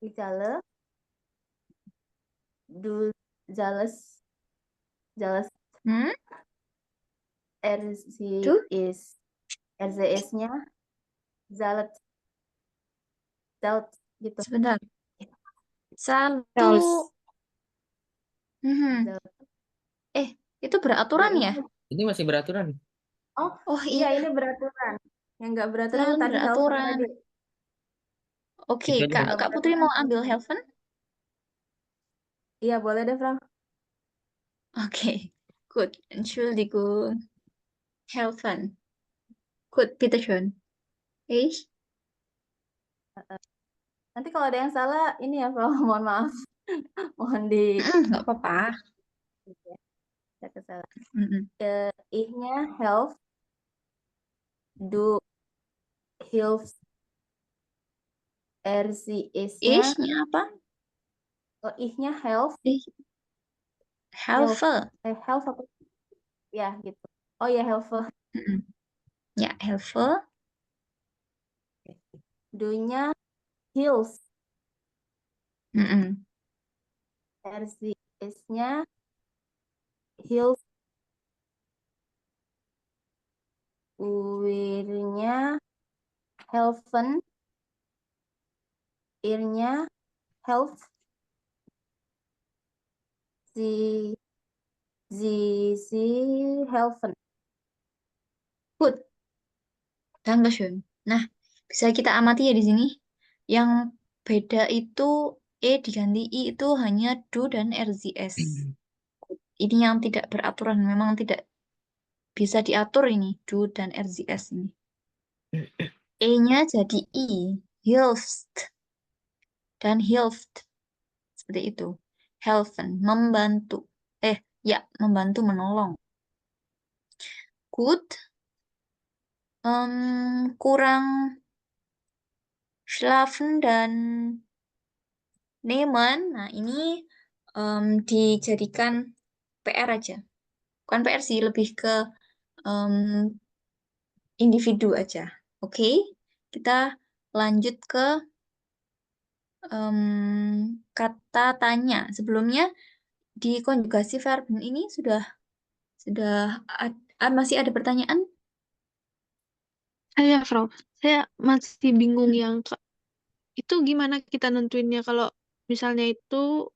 Izale. Du Jales. Jales. hm, RC du, is RZS-nya Zalet. Zalet gitu. sebentar. Satu, Charles. Zalet. Itu beraturan ya? Ini masih beraturan. Oh Iya, iya, ini beraturan. Yang nggak beraturan Zahlen tadi Helfen beraturan. tadi. Oke, Itu aja, Kak, Bang. Kak Putri mau ambil helfen? Iya, boleh deh, Bro. Oke, good. Entschuldigung. Helfen. Good, bitte schön. Ich, Nanti kalau ada yang salah, ini ya, Bro. Mohon maaf. Mohon di nggak apa-apa. saya kesalahan. Mm-mm. Ihnya Helf. Du Hilfs. RCS-nya. Ich-nya apa? Ihnya Helf. Ich, Helfe. Helf apa? Ya, gitu. Oh ya, Helfe. Mm-mm. Ya, Helfe. Du-nya Hills. Mm-mm. RCS-nya Hills. Wir-nya Helfen. Ir-nya health, sie helfen. Gut, Dankeschön. Nah, bisa kita amati ya di sini. Yang beda itu E diganti I itu hanya do dan RZS. Ini yang tidak beraturan, memang tidak bisa diatur ini, do dan RZS ini. E-nya jadi I, hilft dan hilft. Seperti itu. Helfen, membantu. Ya, membantu, menolong. Gut, kurang schlafen dan nehmen. Nah, ini dijadikan PR aja. Bukan PR sih, lebih ke individu aja. Oke, kita lanjut ke kata tanya. Sebelumnya di konjugasi verb ini sudah masih ada pertanyaan? Frau, saya masih bingung yang itu gimana kita nentuinnya kalau misalnya itu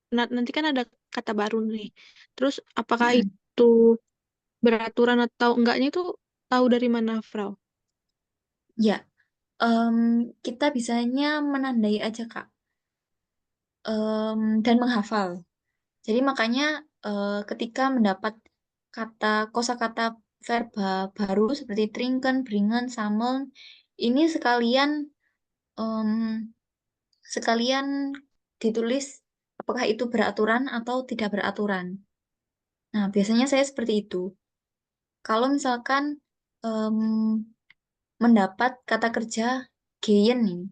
nanti kan ada kata baru nih. Terus apakah Mm-mm. itu beraturan atau enggaknya itu tahu dari mana, Frau? Ya, kita bisanya menandai aja, Kak. Dan menghafal. Jadi makanya ketika mendapat kosakata verba baru seperti trinken, bringen, sammeln, ini em, sekalian ditulis apakah itu beraturan atau tidak beraturan. Nah, biasanya saya seperti itu. Kalau misalkan em, mendapat kata kerja gehen nih,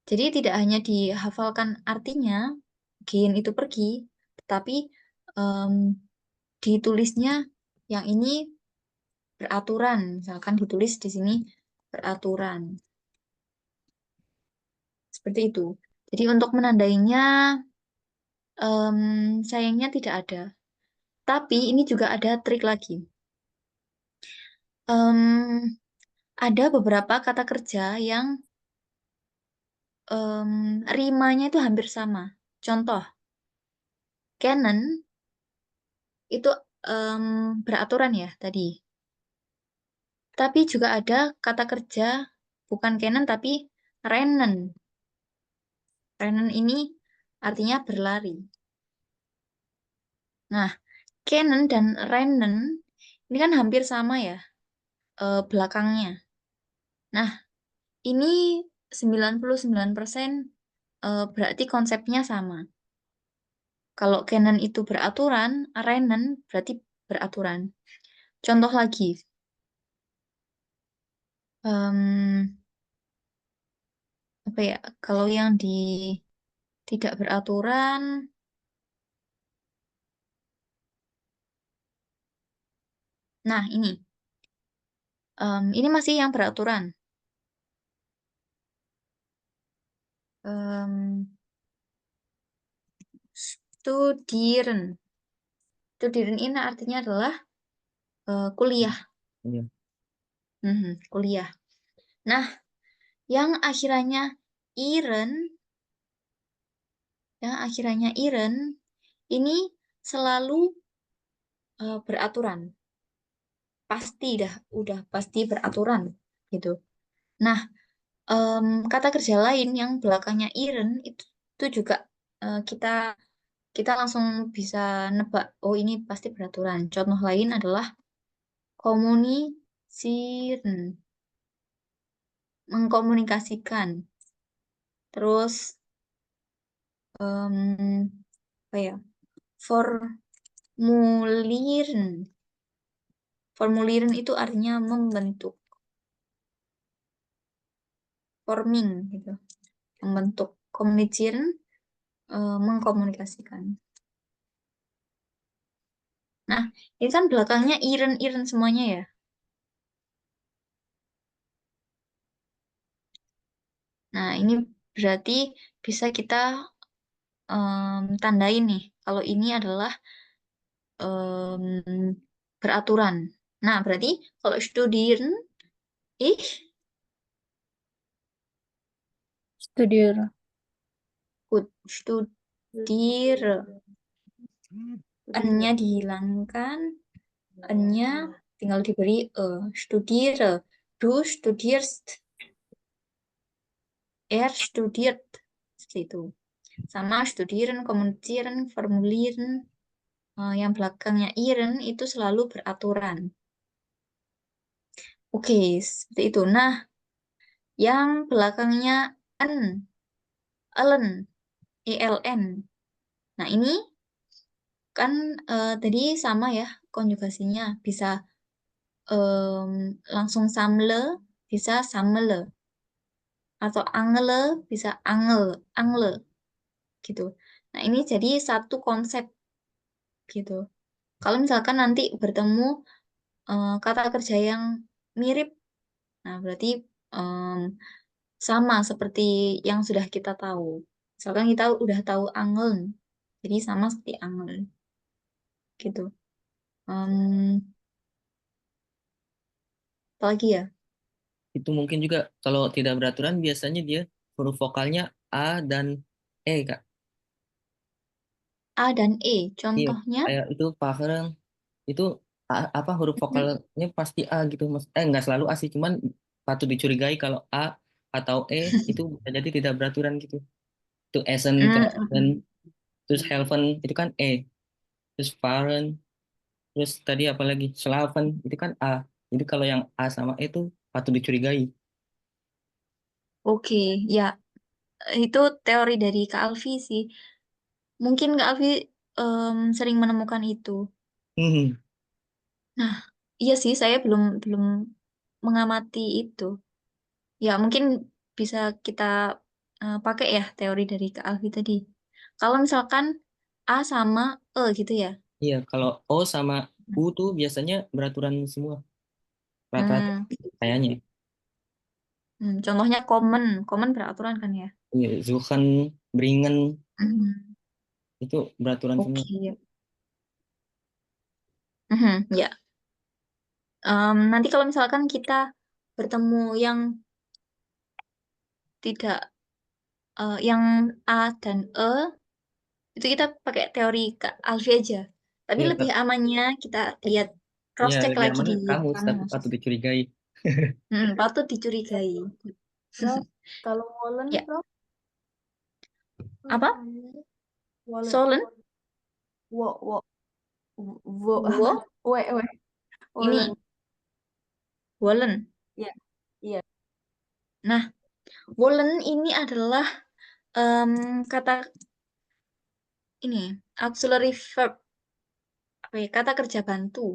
jadi tidak hanya dihafalkan artinya, gehen itu pergi, tetapi em, ditulisnya yang ini beraturan. Misalkan ditulis di sini beraturan. Seperti itu. Jadi untuk menandainya sayangnya tidak ada. Tapi ini juga ada trik lagi. Em, ada beberapa kata kerja yang rimanya itu hampir sama. Contoh, Canon itu beraturan ya tadi. Tapi juga ada kata kerja bukan Canon tapi rennen. Rennen ini artinya berlari. Nah, Canon dan rennen ini kan hampir sama ya belakangnya. Nah, ini 99% berarti konsepnya sama. Kalau Canon itu beraturan, rennen berarti beraturan. Contoh lagi, em, apa ya? Kalau yang tidak beraturan, nah ini masih yang beraturan. Em, Studieren, studieren ini artinya adalah kuliah. Iya. Kuliah. Nah, yang akhirannya iren, ini selalu beraturan. Pasti udah pasti beraturan gitu. Nah, kata kerja lain yang belakangnya iren itu juga kita kita langsung bisa nebak, oh ini pasti beraturan. Contoh lain adalah kommunisieren, mengkomunikasikan. Terus apa ya? Formulieren. Formulieren itu artinya membentuk. Forming gitu. Membentuk. Kommunizieren mengkomunikasikan. Nah, ini kan belakangnya iren-iren semuanya ya. Nah, ini berarti bisa kita tandain nih. Kalau ini adalah beraturan. Nah, berarti kalau studieren, ich Studieren. Could. Studiere. N-nya dihilangkan. N-nya tinggal diberi Studiere. Du studierst. Er studiert. Seperti itu. Sama studieren, kommunizieren, formulieren. Yang belakangnya iren itu selalu beraturan. Oke, seperti itu. Nah, yang belakangnya en, elen, eln. Nah, ini kan tadi sama ya konjugasinya. Bisa langsung samle, bisa samle. Atau angle, bisa angle gitu. Nah, ini jadi satu konsep gitu. Kalau misalkan nanti bertemu kata kerja yang mirip, nah berarti em, sama seperti yang sudah kita tahu. Misalkan kita udah tahu angeln, jadi sama seperti angeln gitu. Apa lagi ya? Itu mungkin juga kalau tidak beraturan biasanya dia huruf vokalnya A dan E, Kak. A dan E, Iya, contohnya. kayak itu Pakereng. Itu apa huruf vokalnya pasti A gitu, Mas. Nggak selalu A sih, cuman patut dicurigai kalau A atau E itu bisa jadi tidak beraturan gitu. Itu Essen, Mm, kayak Essen, terus Helfen itu kan E, terus Faren, terus tadi apa lagi? Slaven itu kan A. Jadi kalau yang A sama E itu patut dicurigai. Oke, ya itu teori dari Kak Alfi sih. Mungkin Kak Alfi sering menemukan itu. Hmm. Nah, iya sih saya belum belum mengamati itu. Ya mungkin bisa kita pakai ya teori dari Kak Alfi tadi. Kalau misalkan A sama E gitu ya. Iya, kalau O sama U tuh biasanya beraturan semua. Rata-rata Hmm, kayaknya. contohnya common, common beraturan kan ya. Iya, Zuhan, Bringen Hmm, itu beraturan semua. oke. Ya. Nanti kalau misalkan kita bertemu yang tidak yang A dan E itu kita pakai teori Kak Alfi aja. Tapi Iya, lebih amannya kita lihat cross iya, check lebih lagi aman di kamus, tapi kamus. patut dicurigai. Patut dicurigai. Prof, kalau Wolen, Ya, Prof, apa? Wolen, Solen? wo, wo, wo, Wo? we, Wolen. Ini Wolen. Iya, iya. Nah, Wolen ini adalah kata ini auxiliary verb, apa ya, kata kerja bantu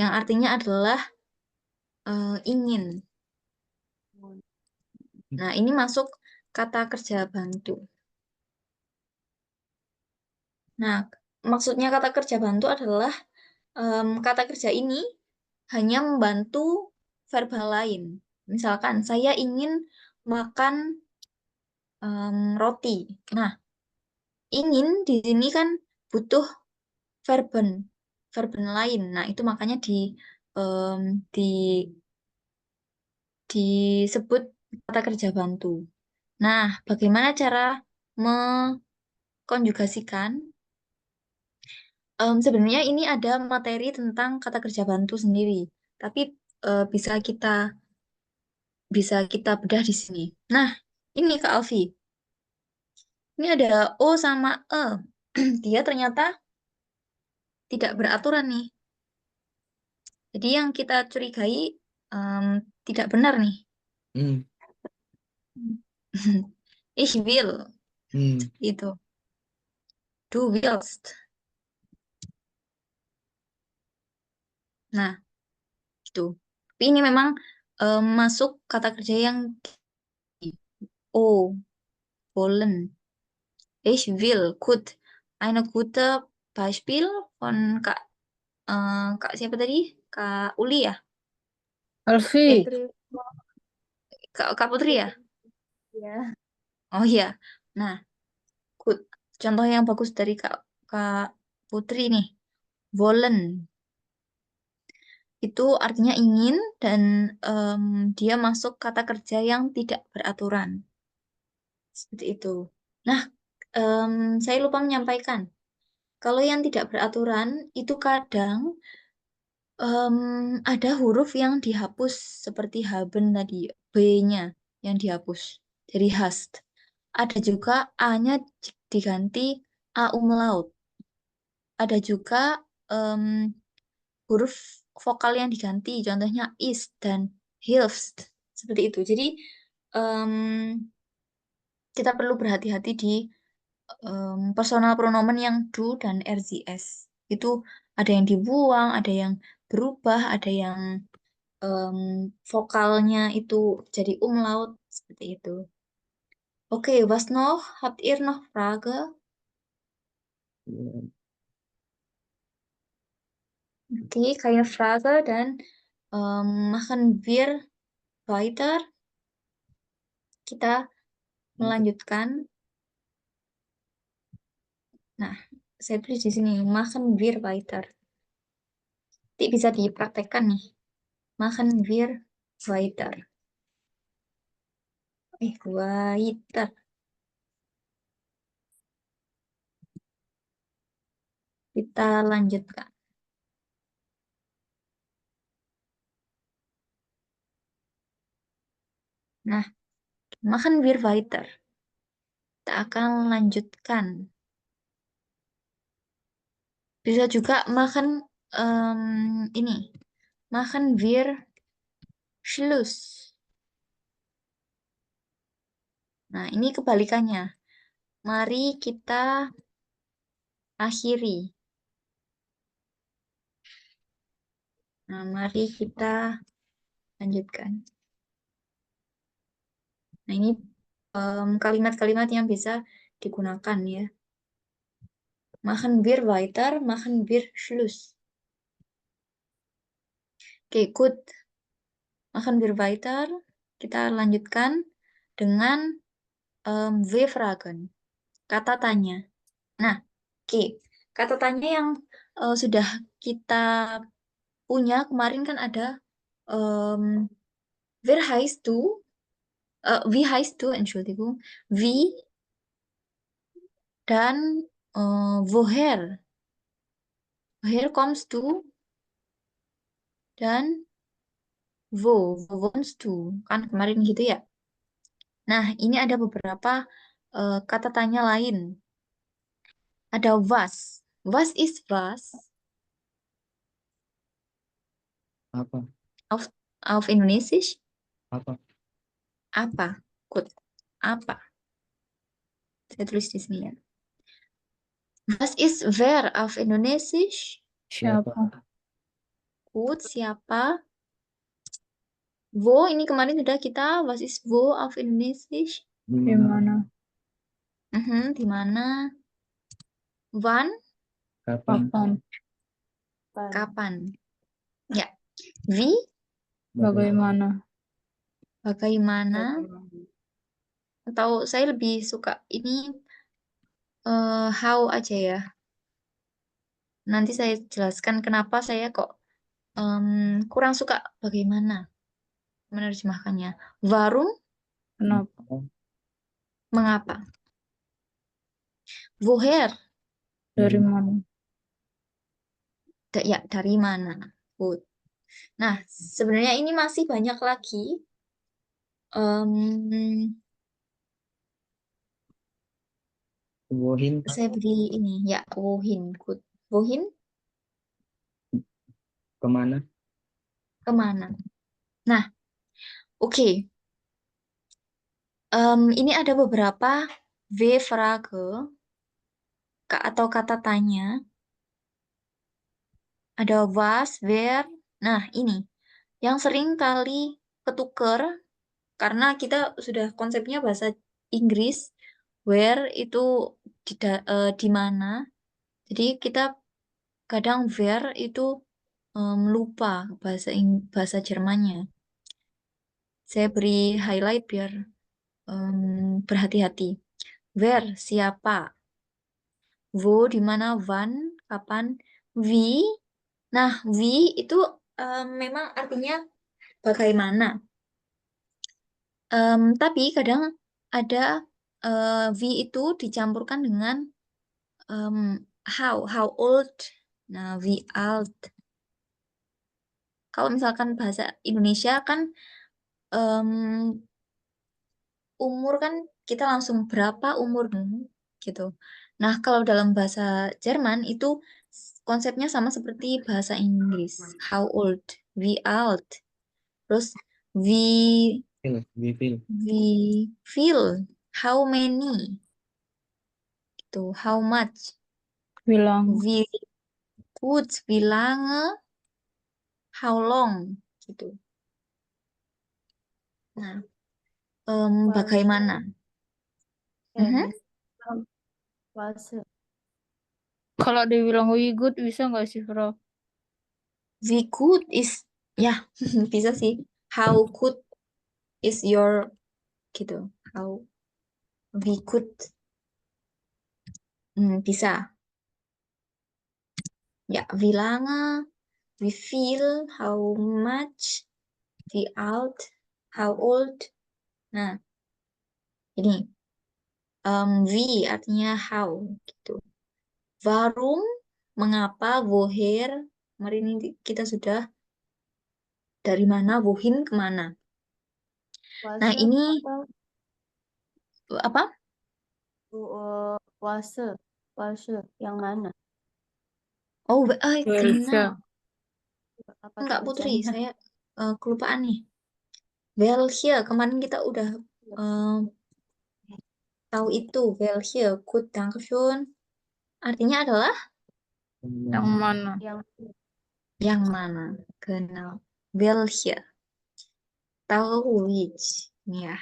yang artinya adalah ingin. Nah, ini masuk kata kerja bantu. Nah, maksudnya kata kerja bantu adalah kata kerja ini hanya membantu verbal lain. Misalkan, saya ingin makan roti. Nah, ingin di sini kan butuh verben, verben lain. Nah, itu makanya em, di disebut kata kerja bantu. Nah, bagaimana cara mengkonjugasikan? Sebenarnya ini ada materi tentang kata kerja bantu sendiri, tapi bisa kita bedah di sini. Nah, ini Kak Alfi, ini ada O sama E. Dia ternyata tidak beraturan nih. Jadi yang kita curigai em, tidak benar nih. Hmm. Ich will, Hmm. itu. Du willst. Nah, itu. Tapi ini memang masuk kata kerja yang O, wollen. Ich will, gut. Eine gute Beispiel von Kak siapa tadi? Kak Uli ya? Alfi, Eh, Kak Putri ya? Ya. Oh iya. Nah, good. Contoh yang bagus dari Kak Putri nih. Wollen. Itu artinya ingin dan dia masuk kata kerja yang tidak beraturan. Seperti itu. Nah, Saya lupa menyampaikan. Kalau yang tidak beraturan itu kadang ada huruf yang dihapus seperti haben tadi, B-nya yang dihapus dari hast. Ada juga A-nya diganti A umlaut. Ada juga em, huruf vokal yang diganti, contohnya is dan hilft, seperti itu. Jadi em, kita perlu berhati-hati di personal pronomen yang do dan RZS. Itu ada yang dibuang, ada yang berubah, ada yang em, vokalnya itu jadi umlaut, seperti itu. Oke, was noch? Habt ihr noch Frage? Ya, Oke, keine Frage, dan machen wir weiter. Kita lanjut. melanjutkan. Nah, saya tulis di sini, machen wir weiter. Nanti bisa dipraktekkan nih. Machen wir weiter. Weiter. Kita lanjutkan. Nah, machen wir weiter. Kita akan lanjutkan. Bisa juga machen ini. Machen wir Schluss. Nah, ini kebalikannya. Mari kita akhiri. Nah, mari kita lanjutkan. Nah, ini kalimat-kalimat yang bisa digunakan ya. Machen wir weiter, machen wir Schluss. Oke, good. Machen wir weiter. Kita lanjutkan dengan W-Fragen. Kata tanya. Nah, oke. Kata tanya yang sudah kita punya kemarin kan ada wer heißt du? Wie heißt du? Entschuldigung. Wie dan woher? Woher kommst du? Dan wo wohnst du? Kan kemarin gitu ya. Nah, ini ada beberapa kata tanya lain. Ada was. Was ist was? Apa? Auf Indonesisch? Apa? Apa? Good. Apa? Saya tulis di sini ya. Was ist wer auf Indonesisch? Siapa? Good. Siapa? Wo, ini kemarin sudah kita. Was ist wo auf Indonesisch? Di mana? Di mana? Wann? Kapan? Kapan? Ya. Wie? Bagaimana? Bagaimana? Atau saya lebih suka ini how aja ya. Nanti saya jelaskan kenapa saya kok kurang suka bagaimana menerjemahkannya. Warum? Kenapa? Mengapa? Woher? Dari mana? Ya, dari mana? Good. Nah, sebenarnya ini masih banyak lagi. Wohin Saya beri ini ya, wohin. Good. Wohin? kemana? Kemana? Nah, oke. Ini ada beberapa W-Frage atau kata tanya. Ada was, where. Nah, ini yang sering kali ketuker karena kita sudah konsepnya bahasa Inggris. Where itu di mana. Jadi kita kadang where itu lupa bahasa Jermannya. Saya beri highlight biar berhati-hati. Where, siapa? Wo, di mana? Wann, kapan? Wie. Nah, wie itu memang artinya bagaimana. Tapi kadang ada V itu dicampurkan dengan how old. Nah, wie alt. Kalau misalkan bahasa Indonesia kan em, umur kan kita langsung berapa umurmu gitu. Nah, kalau dalam bahasa Jerman itu konsepnya sama seperti bahasa Inggris. How old, wie alt. Terus wie viel, how many, gitu, how much, Bilang. wie gut, wie lange, how long, gitu. Nah, bagaimana? Mhm. Puasa. Kalau dibilang we good bisa nggak sih, Bro? Wie good is, ya bisa sih. How good is your, gitu. How, wie good, bisa. Ya, wie lange, wie viel, how much, wie alt, how old. Nah, ini wie artinya how, gitu. Warum, mengapa, woher, kemarin ini kita sudah dari mana, wohin, kemana. Nah, Puasa ini apa? puasa. Puasa yang mana? Oh, Welche. kenal. Apa tuh Enggak, Putri, bacanya? saya kelupaan nih. Welche, kemarin kita udah eh, tahu itu. Welche, gut, Dankeschön. Artinya adalah Yang mana? Yang yang mana. Kenal. Welche. Tahu which. Ini ya.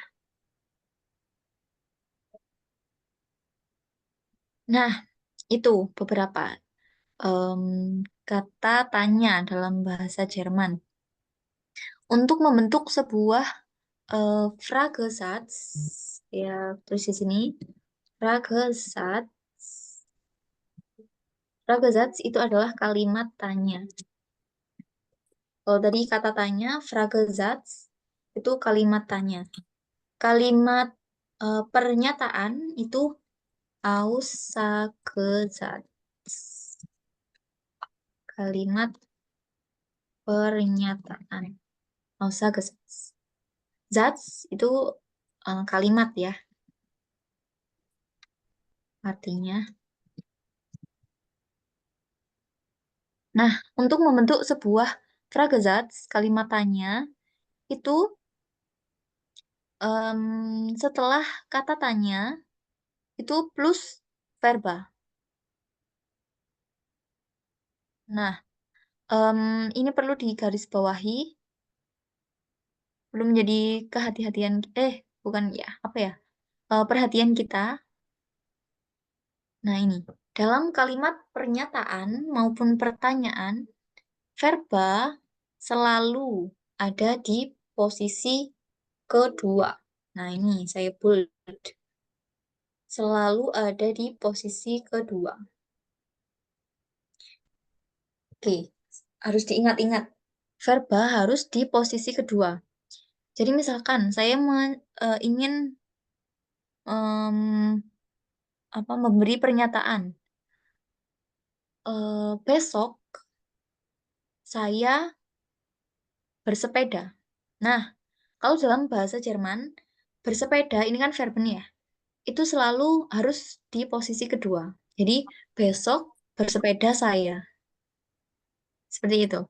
Nah, itu beberapa em, kata tanya dalam bahasa Jerman. Untuk membentuk sebuah Fragesatz, ya tulis di sini, Fragesatz. Fragesatz itu adalah kalimat tanya. Kalau tadi kata tanya, Fragesatz itu kalimat tanya. Kalimat pernyataan itu Aussagesatz. Kalimat pernyataan. Aussagesatz. Zatz itu kalimat ya. Artinya. Nah, untuk membentuk sebuah Fragesatz, kalimat tanya, itu setelah kata tanya, itu plus verba. Nah, ini perlu digarisbawahi, belum menjadi kehati-hatian, bukan ya, apa ya, perhatian kita. Nah, ini, dalam kalimat pernyataan maupun pertanyaan, verba selalu ada di posisi kedua. Nah, ini saya bold. Selalu ada di posisi kedua. Oke, harus diingat-ingat. Verba harus di posisi kedua. Jadi misalkan saya ingin em, memberi pernyataan. Besok saya bersepeda. Nah, kalau dalam bahasa Jerman, bersepeda ini kan verben ya. Itu selalu harus di posisi kedua. Jadi besok bersepeda saya. Seperti itu.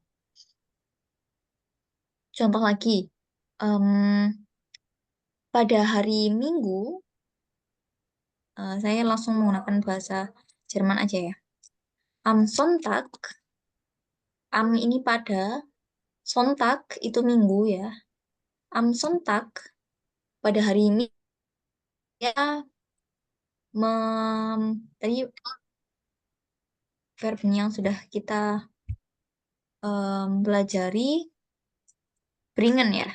Contoh lagi, em, pada hari Minggu, saya langsung menggunakan bahasa Jerman aja ya. Am Sonntag, am ini pada, Sonntag itu minggu ya. Am Sonntag, pada hari ini ya, tadi verb yang sudah kita pelajari, bringen ya.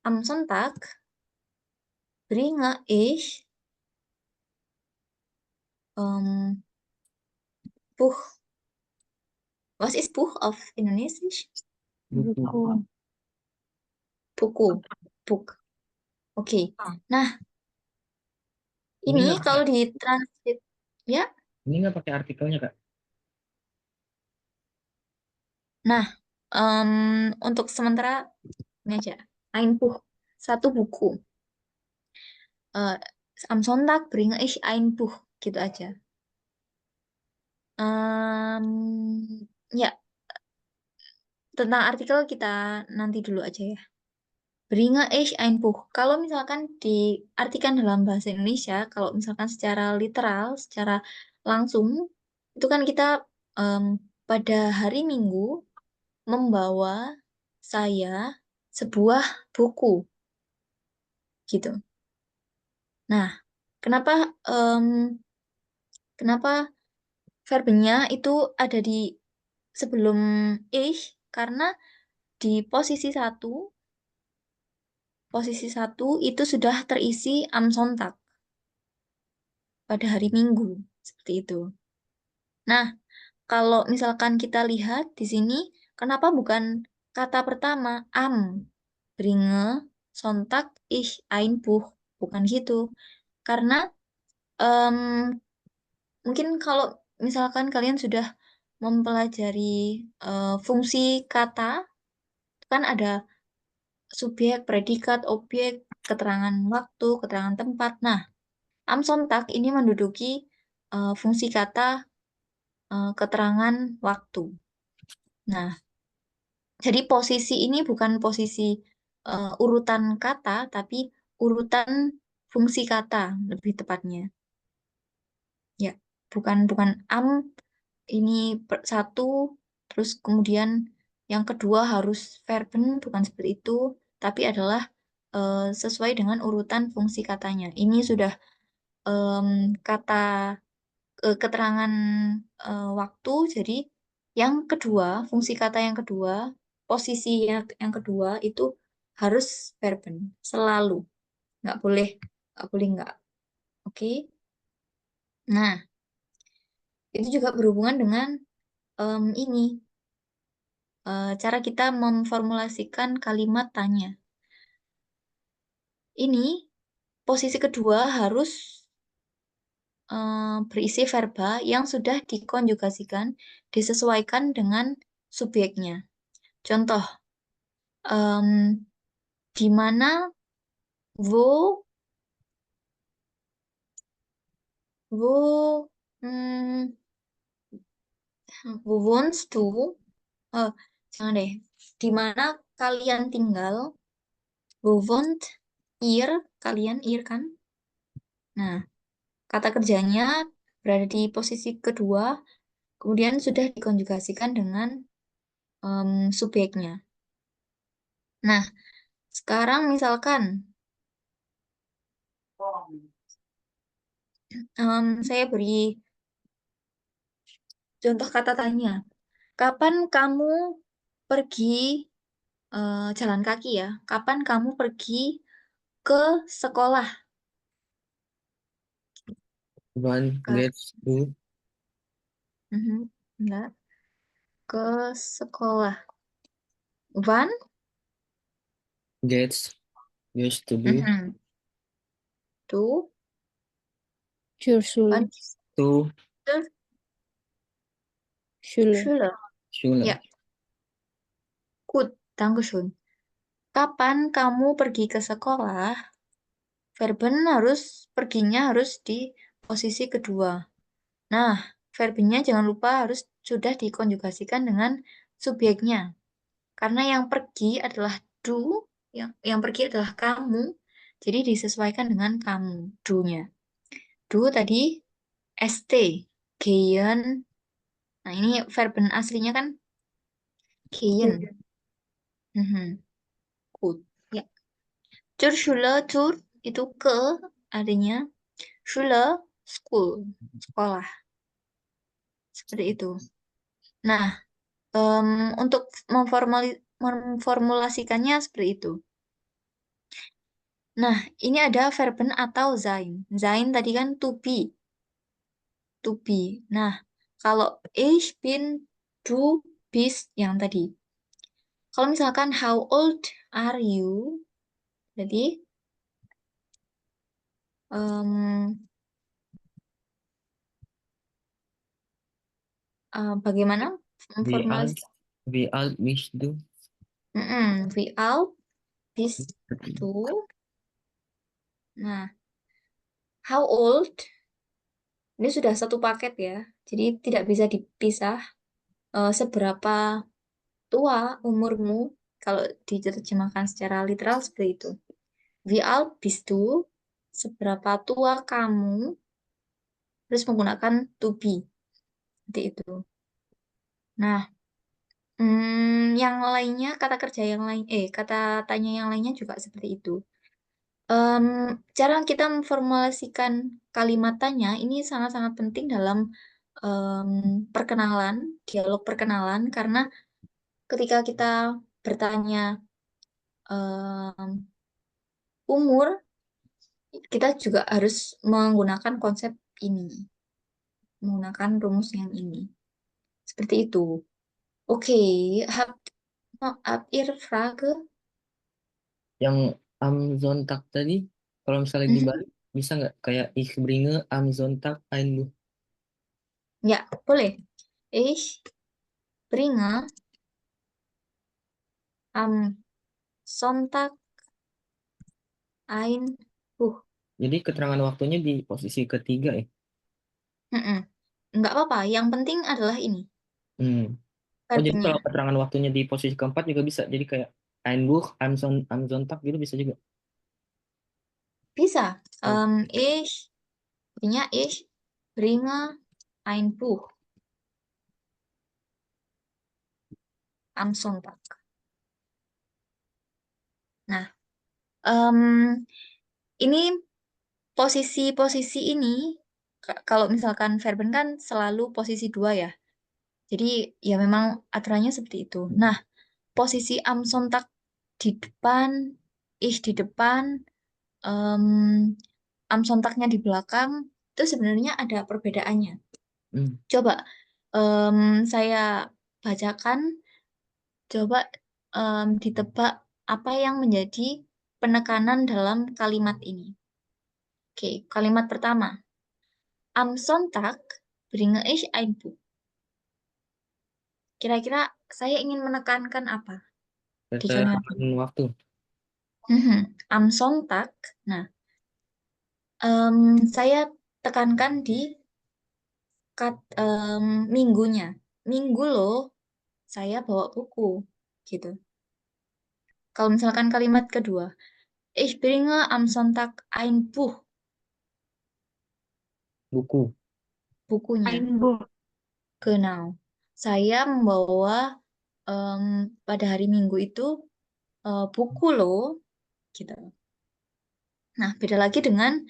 Am Sonntag bringe ich Buch. Was ist Buch auf Indonesisch? Buku. Buku. Book. Oke. Nah, Ini Ini nggak kalau pakai di translate ya. ini nggak pakai artikelnya Kak. Nah, untuk sementara ini aja. Ein Buch, satu buku. Eh, Am Sonntag bringe ich ein Buch, gitu aja. Ya, tentang artikel kita nanti dulu aja ya. Bringe ich ein Buch. Kalau misalkan diartikan dalam bahasa Indonesia, kalau misalkan secara literal, secara langsung, itu kan kita em, pada hari Minggu membawa saya sebuah buku, gitu. Nah, kenapa em, kenapa verbnya itu ada di sebelum ich? Karena di posisi satu itu sudah terisi am Sonntag pada hari Minggu, seperti itu. Nah, kalau misalkan kita lihat di sini, kenapa bukan kata pertama am, bringe, Sonntag, ich, ein Buch, bukan gitu. Karena em, mungkin kalau misalkan kalian sudah mempelajari fungsi kata, kan ada subjek, predikat, objek, keterangan waktu, keterangan tempat. Nah, am Sonntag ini menduduki fungsi kata keterangan waktu. Nah, jadi posisi ini bukan posisi urutan kata, tapi urutan fungsi kata lebih tepatnya. Ya, bukan bukan am ini satu, terus kemudian yang kedua harus verben, bukan seperti itu, tapi adalah sesuai dengan urutan fungsi katanya. Ini sudah em, kata keterangan waktu, jadi yang kedua, fungsi kata yang kedua, posisi yang kedua itu harus verben, selalu. Nggak boleh, nggak boleh nggak. Oke? Nah, itu juga berhubungan dengan ini, cara kita memformulasikan kalimat tanya. Ini posisi kedua harus berisi verba yang sudah dikonjugasikan, disesuaikan dengan subjeknya. Contoh, di mana wo wo hmm, wo wohnst du? Oh, jangan deh. Di mana kalian tinggal? Wo wohnt ihr? Kalian ihr kan? Nah, kata kerjanya berada di posisi kedua, kemudian sudah dikonjugasikan dengan subjeknya. Nah, sekarang misalkan saya beri contoh kata tanya. Kapan kamu pergi jalan kaki ya? Kapan kamu pergi ke sekolah? One Ke, gets to Enggak. Ke sekolah. Wann? gets used to do Mhm. Du, Zur wann Schule. to zur Schule. Schule? Schule. Ya, gut, Dankeschön. Kapan kamu pergi ke sekolah? Verben perginya harus di posisi kedua. Nah, verbnya jangan lupa harus sudah dikonjugasikan dengan subjeknya. Karena yang pergi adalah du, yang pergi adalah kamu, jadi disesuaikan dengan kamu, do-nya. Do tadi st, gehen. Nah, ini verben aslinya kan gehen. Mhm, Gut. Ya. Zur Schule, zur itu ke artinya. Schule, school, sekolah. Seperti itu. Nah, untuk memformulasikannya seperti itu. Nah, ini ada verben atau sein. Sein tadi kan to be. To be. Nah, kalau ich bin, du bist yang tadi. Kalau misalkan how old are you? Jadi Bagaimana We all, formulasi? we all wish to. We all wish to. Nah, how old? Ini sudah satu paket ya. Jadi tidak bisa dipisah. Seberapa tua umurmu? Kalau diterjemahkan secara literal seperti itu. Wie alt bist du? Seberapa tua kamu? Terus menggunakan to be. Seperti itu. Nah, yang lainnya, kata kerja yang lain, kata tanya yang lainnya juga seperti itu. Cara kita memformulasikan kalimat tanya ini sangat-sangat penting dalam perkenalan, dialog perkenalan, karena ketika kita bertanya umur, kita juga harus menggunakan konsep ini, menggunakan rumus yang ini. Seperti itu. Oke, habt ihr Frage? Yang am Sonntag tadi, kalau misalnya dibalik, bisa nggak kayak ich bringe am Sonntag ein Buch? Ya, boleh. Ich bringe am Sonntag ein Buch. Jadi keterangan waktunya di posisi ketiga ya. Mm-mm. Nggak apa-apa, yang penting adalah ini, Oh, jadi verbnya. kalau keterangan waktunya di posisi keempat juga bisa. Jadi kayak ein Buch, am Sonntag gitu bisa juga. Bisa. Oh, Ich bringe ein Buch am Sonntag. Nah, ini posisi-posisi ini, kalau misalkan verben kan selalu posisi dua ya. Jadi ya memang aturannya seperti itu. Nah, posisi am Sonntag di depan, ich di depan, em, am Sonntagnya di belakang, itu sebenarnya ada perbedaannya. hmm. Coba saya bacakan, coba ditebak apa yang menjadi penekanan dalam kalimat ini. Oke, kalimat pertama. Am Sonntag bringe ich ein Buch. Kira-kira saya ingin menekankan apa di kalimat ini? Keterangan waktu. Am Sonntag. Nah, saya tekankan di minggunya. Minggu loh, saya bawa buku. Gitu. Kalau misalkan kalimat kedua, ich bringe am Sonntag ein Buch. Buku. Bukunya. Ein Buch. Genau. Saya membawa pada hari Minggu itu buku loh. Gitu. Nah, beda lagi dengan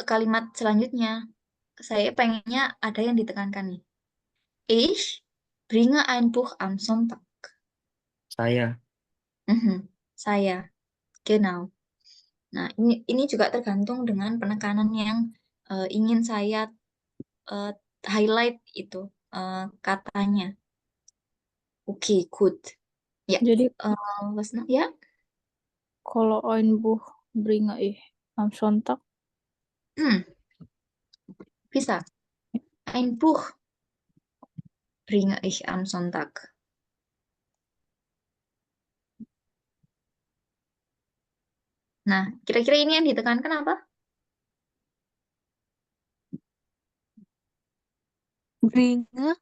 kalimat selanjutnya. Saya pengennya ada yang ditekankan nih. Ich bringe ein Buch am Sonntag. Saya. Saya. Genau. Nah, ini juga tergantung dengan penekanan yang ingin saya eh, highlight itu katanya. Oke, good. Ya, Jadi Lesna, ya. kalau ein Buch bringe ich am Sonntag, Hmm, bisa. Ein Buch bringe ich am Sonntag. Nah, kira-kira ini yang ditekankan apa? Bringe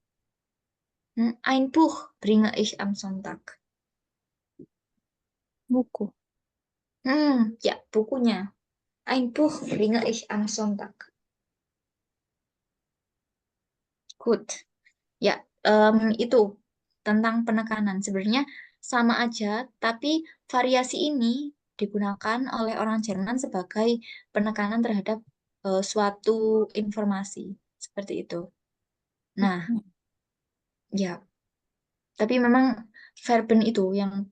Ein Buch bringe ich am Sonntag. buku. Ya, bukunya. Ein Buch bringe ich am Sonntag. Good. Ya, itu tentang penekanan. Sebenarnya sama aja, tapi variasi ini digunakan oleh orang Jerman sebagai penekanan terhadap suatu informasi. Seperti itu. Nah, ya. Tapi memang verben itu yang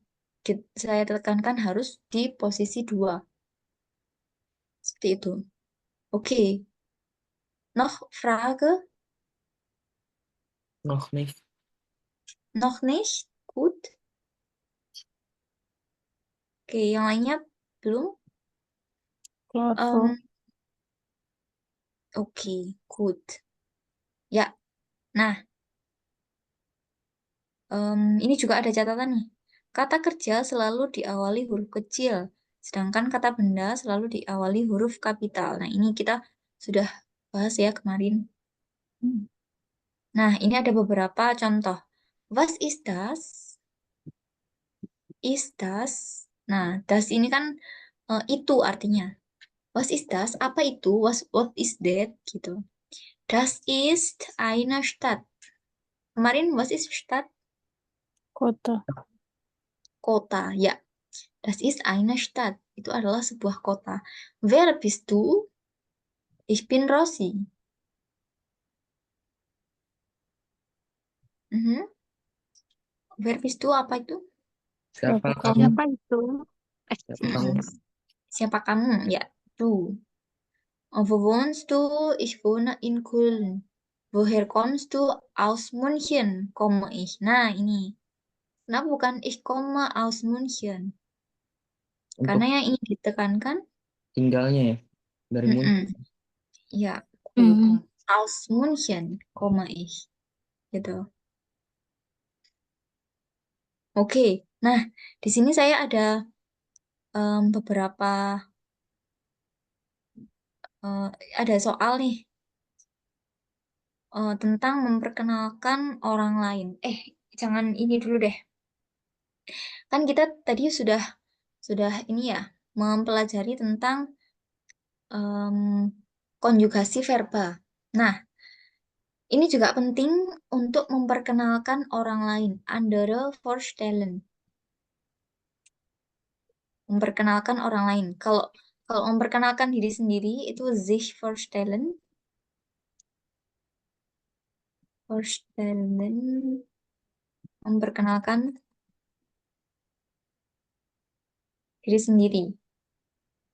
saya tekankan harus di posisi dua. Seperti itu. Oke. Noch Frage? Noch nicht. Noch nicht? Gut. Oke, yang lainnya belum? Klasse. Oke, good. Ya, Nah, ini juga ada catatan nih. Kata kerja selalu diawali huruf kecil, sedangkan kata benda selalu diawali huruf kapital. Nah, ini kita sudah bahas ya kemarin. Hmm. Nah, ini ada beberapa contoh. Was ist das? Ist das? Nah, das ini kan itu artinya. Was ist das? Apa itu? What is that? Gitu. Das ist eine Stadt. Kemarin was ist Stadt? Kota. Kota, ya. Das ist eine Stadt. Itu adalah sebuah kota. Wer bist du? Ich bin Rosi. Mhm. Wer bist du? Apa itu? Siapa Siapa kamu? kamu? Siapa itu? Siapa kamu? Mm-mm. Siapa kamu? Ya, du. Wo wohnst du? Ich wohne in Köln. Woher kommst du? Aus München komme ich. Nah, ini. Kenapa bukan ich komme aus München? Untuk Karena yang ini ditekankan, tinggalnya ya dari mm-mm. Munchen. Ya, Hmm. aus München komme ich. Gitu. Oke. Nah, di sini saya ada beberapa eh, ada soal nih tentang memperkenalkan orang lain. Jangan ini dulu deh. Kan kita tadi sudah ini ya mempelajari tentang em, konjugasi verba. Nah, ini juga penting untuk memperkenalkan orang lain. Andere vorstellen. Memperkenalkan orang lain. Kalau kalau memperkenalkan diri sendiri itu sich vorstellen. Vorstellen. Memperkenalkan diri sendiri.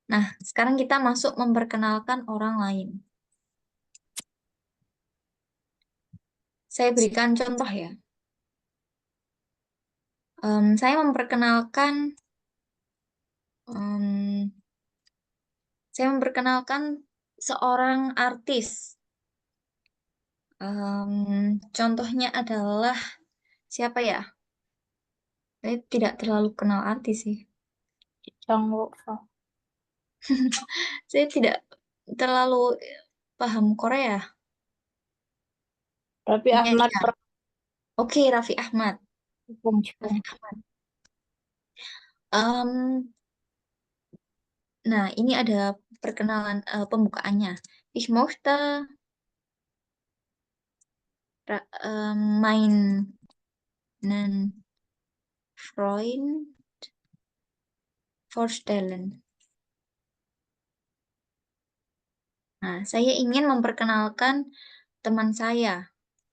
Nah, sekarang kita masuk memperkenalkan orang lain. Saya berikan contoh ya. Saya memperkenalkan em, seorang artis. Contohnya adalah siapa ya? Saya tidak terlalu kenal artis sih. Changwon. Saya tidak terlalu paham Korea. Raffi Iya, Ahmad iya. Oke, Raffi Ahmad. Raffi Ahmad. Nah, ini ada perkenalan pembukaannya. Ich möchte meinen Freund vorstellen. Nah, saya ingin memperkenalkan teman saya.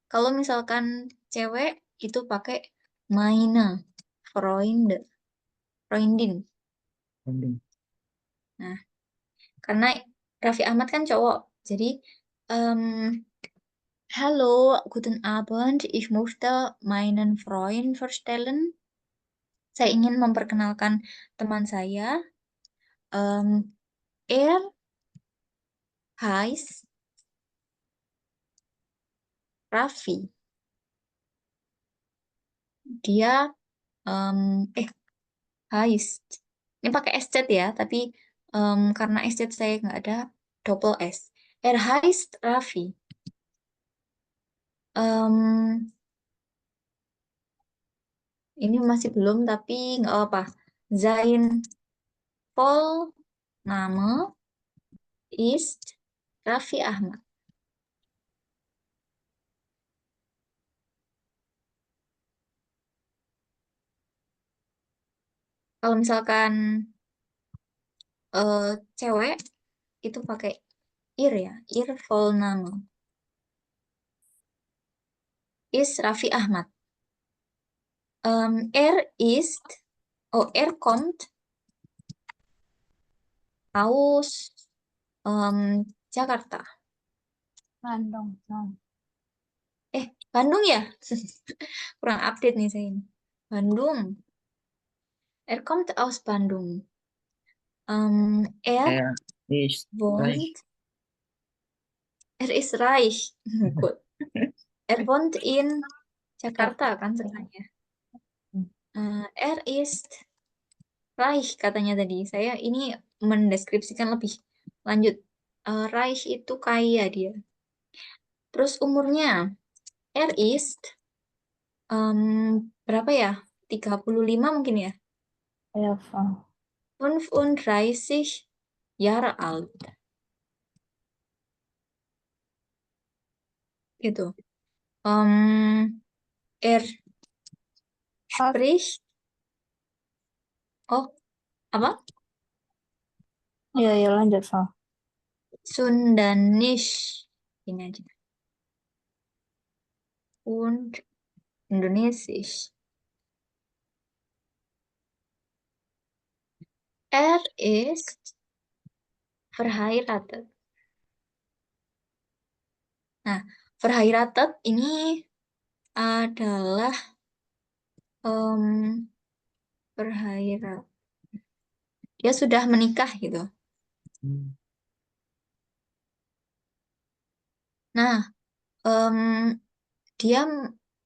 Kalau misalkan cewek itu pakai meine Freundin. Nah, karena Raffi Ahmad kan cowok, jadi em, Hallo, guten Abend. Ich möchte meinen Freund vorstellen. Saya ingin memperkenalkan teman saya. Er heißt Raffi. Dia heißt. Ini pakai SZ ya, tapi karena SZ saya nggak ada, double S. Er heißt Raffi. Em, ini masih belum, tapi nggak apa-apa. Sein Vollname ist Raffi Ahmad. Kalau misalkan cewek itu pakai ir ya, ir Vollname ist Raffi Ahmad. Er kommt aus Jakarta. Bandung. Bandung ya? Kurang update nih saya ini. Bandung. Er kommt aus Bandung. Er Er ist reich. wohnt. Er ist reich. Gut. wohnt in Jakarta kan sebenarnya. Ist reich katanya tadi. Saya ini mendeskripsikan lebih lanjut. Reich itu kaya dia. Terus umurnya ist berapa ya? 35 mungkin ya? Ja, Frau. 35 Jahre alt. Gitu. Er spricht. Oh, apa? Iya, iya, lanjut, Frau. Sundanisch. Ini aja. Und Indonesisch. Er ist verheiratet. Nah, verheiratet ini adalah verheiratet. Dia sudah menikah gitu. Nah, dia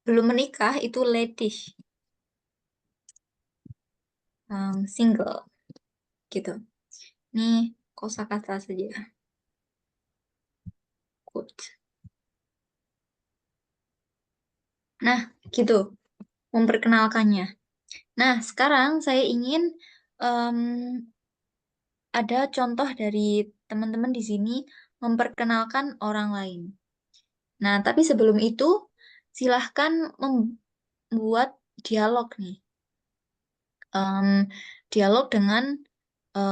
belum menikah itu ladies, single gitu. Ini kosakata saja. Good. Nah, gitu memperkenalkannya. Nah, sekarang saya ingin ada contoh dari teman-teman di sini memperkenalkan orang lain. Nah, tapi sebelum itu silahkan membuat dialog nih. Dialog dengan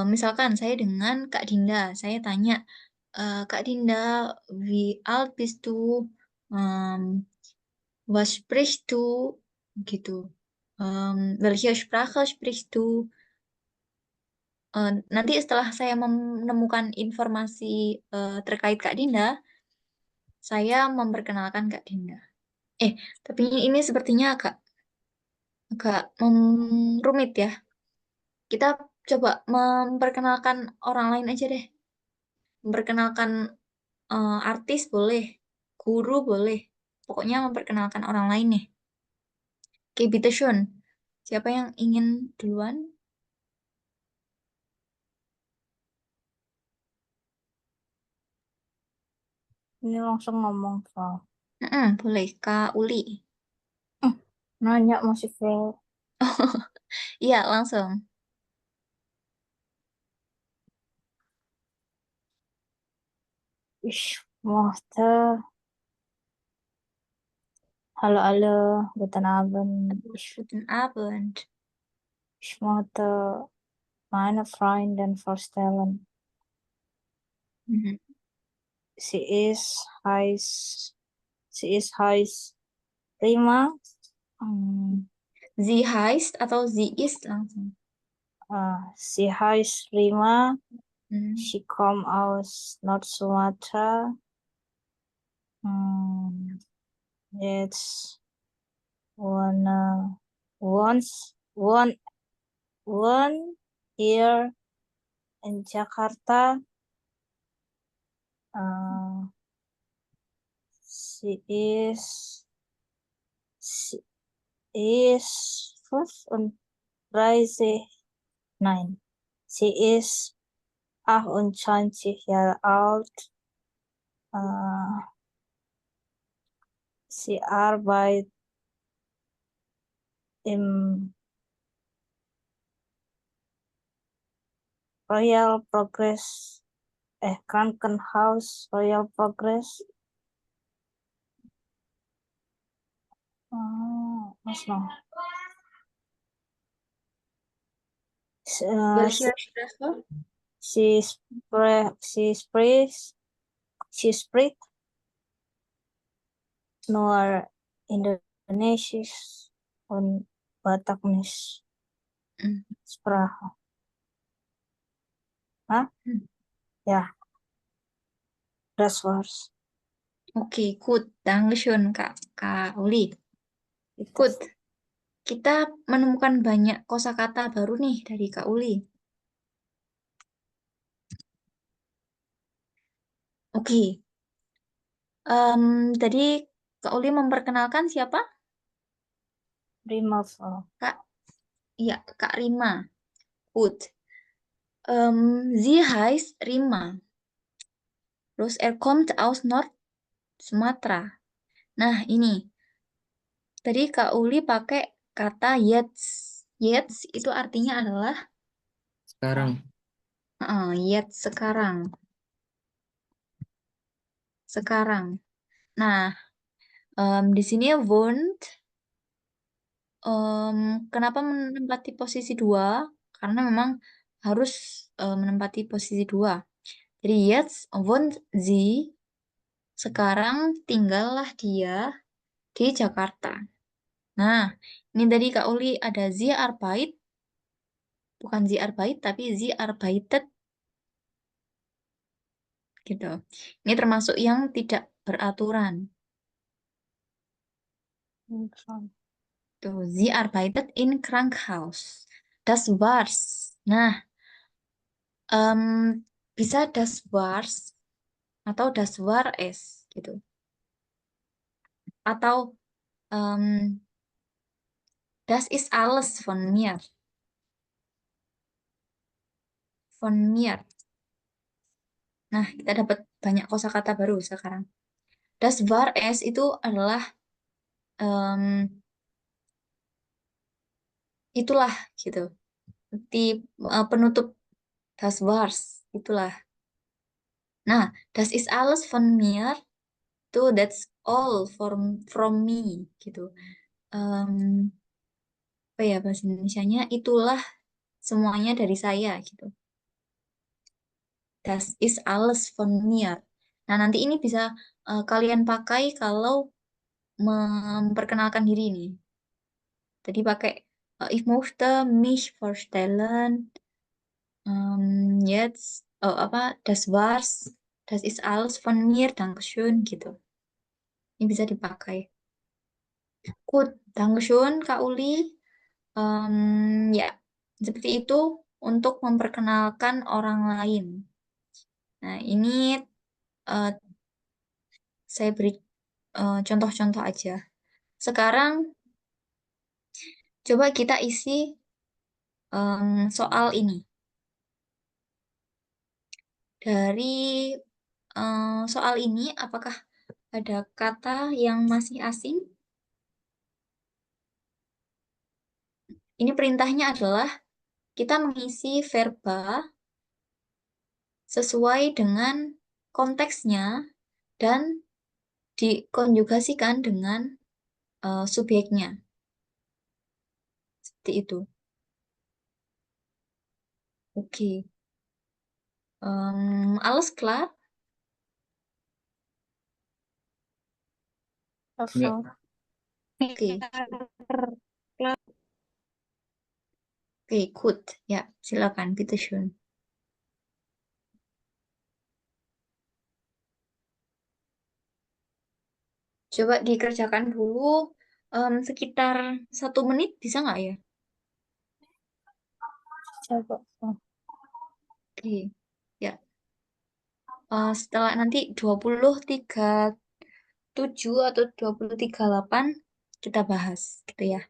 misalkan saya dengan Kak Dinda, saya tanya, Kak Dinda, wie alt bist du? Was sprichst du? Gitu. Welche Sprache sprichst du? Nanti setelah saya menemukan informasi terkait Kak Dinda, saya memperkenalkan Kak Dinda. Tapi ini sepertinya agak rumit ya. Kita coba memperkenalkan orang lain aja deh. Memperkenalkan artis boleh, guru boleh. Pokoknya memperkenalkan orang lain nih. Oke, bitte schön. Siapa yang ingin duluan? Ini langsung ngomong, Frau. Boleh, Kak Uli. Nanya masih, Frau. Iya, langsung. Ich möchte. Hallo alle, guten Abend. Guten Abend. Ich möchte meine Freundin vorstellen. Mhm. Sie ist heiß Rima. Sie heißt atau sie ist langsung? Sie heißt Rima. Mhm. Sie kommt aus Nord-Sumatra. Jetzt one here in Jakarta. She is 35. Nein, sie ist 28 Jahre alt. Sie arbeitet im Royal Progress Krankenhaus Royal Progress. Was noch? Welche Sprache? Sie spricht nur Indonesisch und Bataknisch Sprache. Ja, das war's. Oke, good. Dankeschön, Kak Uli. Good. Kita menemukan banyak kosakata baru nih dari Kak Uli. Oke. Tadi Kak Uli memperkenalkan siapa? Rima. Kak, iya, Kak Rima. Good. Sie heißt Rima. Terus kommt aus Nord-Sumatera. Nah, ini. Tadi Kak Uli pakai kata jetzt. Jetzt itu artinya adalah Sekarang. jetzt sekarang. Sekarang. Nah, di sini wohnt. Kenapa menempati posisi 2? Karena memang harus menempati posisi 2. Jadi jetzt wohnt sie. Sekarang tinggallah dia di Jakarta. Nah, ini tadi Kak Uli ada sie Arbeit, bukan sie Arbeit, tapi sie arbeitet gitu. Ini termasuk yang tidak beraturan. Tuh, sie arbeitet in Krankenhaus. Das war's. Nah, bisa das war's atau das war es gitu. Atau das ist alles von mir. Von mir. Nah, kita dapat banyak kosakata baru sekarang. Das war es itu adalah itulah gitu. Di penutup das war's itulah. Nah, das ist alles von mir itu that's all from me gitu. Apa ya bahasa Indonesianya? Itulah semuanya dari saya gitu. Das ist alles von mir. Nah, nanti ini bisa kalian pakai kalau memperkenalkan diri nih. Tadi pakai ich möchte mich vorstellen. Jetzt das war's. Das ist alles von mir. Dankeschön gitu. Ini bisa dipakai. Gut, Dankeschön Kak Uli. Ya, seperti itu untuk memperkenalkan orang lain. Nah, ini eh, saya beri contoh-contoh aja. Sekarang coba kita isi soal ini. Dari soal ini, apakah ada kata yang masih asing? Ini perintahnya adalah kita mengisi verba sesuai dengan konteksnya dan dikonjugasikan dengan subjeknya. Seperti itu. Oke. Alles klar? Ya. Oke. Oke, good. Ya, silakan, bitteschön. Coba dikerjakan dulu sekitar 1 menit, bisa nggak ya? Coba. Oke, ya. Setelah nanti 2037 atau 2038 kita bahas, gitu ya.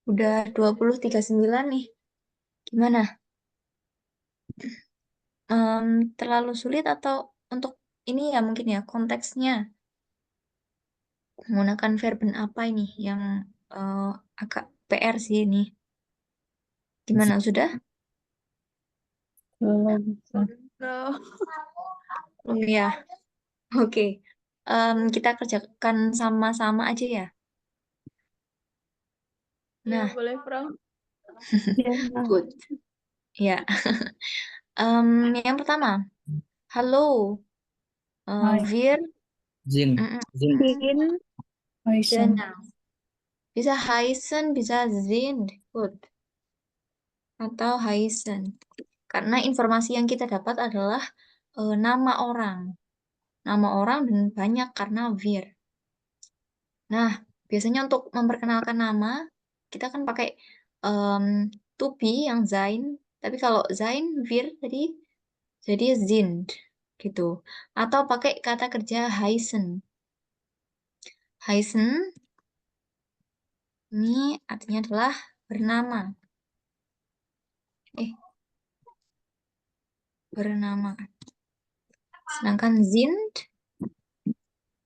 Udah 20.39 nih. Gimana? Terlalu sulit atau untuk ini ya mungkin ya konteksnya menggunakan verben apa ini yang eh, agak PR sih ini. Gimana sudah? Belum. Belum ya. Oke. Kita kerjakan sama-sama aja ya. Nah, Boleh, Frank? Ya. good. Ya. Yang pertama, halo, Hai. Wir. Zin. Zin. Sin, Aisan. Genau. Bisa heißen, bisa sind. Good. Atau heißen. Karena informasi yang kita dapat adalah nama orang. Nama orang dan banyak karena wir. Nah, biasanya untuk memperkenalkan nama, kita kan pakai em, to be yang sein. Tapi kalau sein, wir tadi jadi sind. Gitu. Atau pakai kata kerja heißen. Heißen ini artinya adalah bernama. Bernama. Sedangkan sind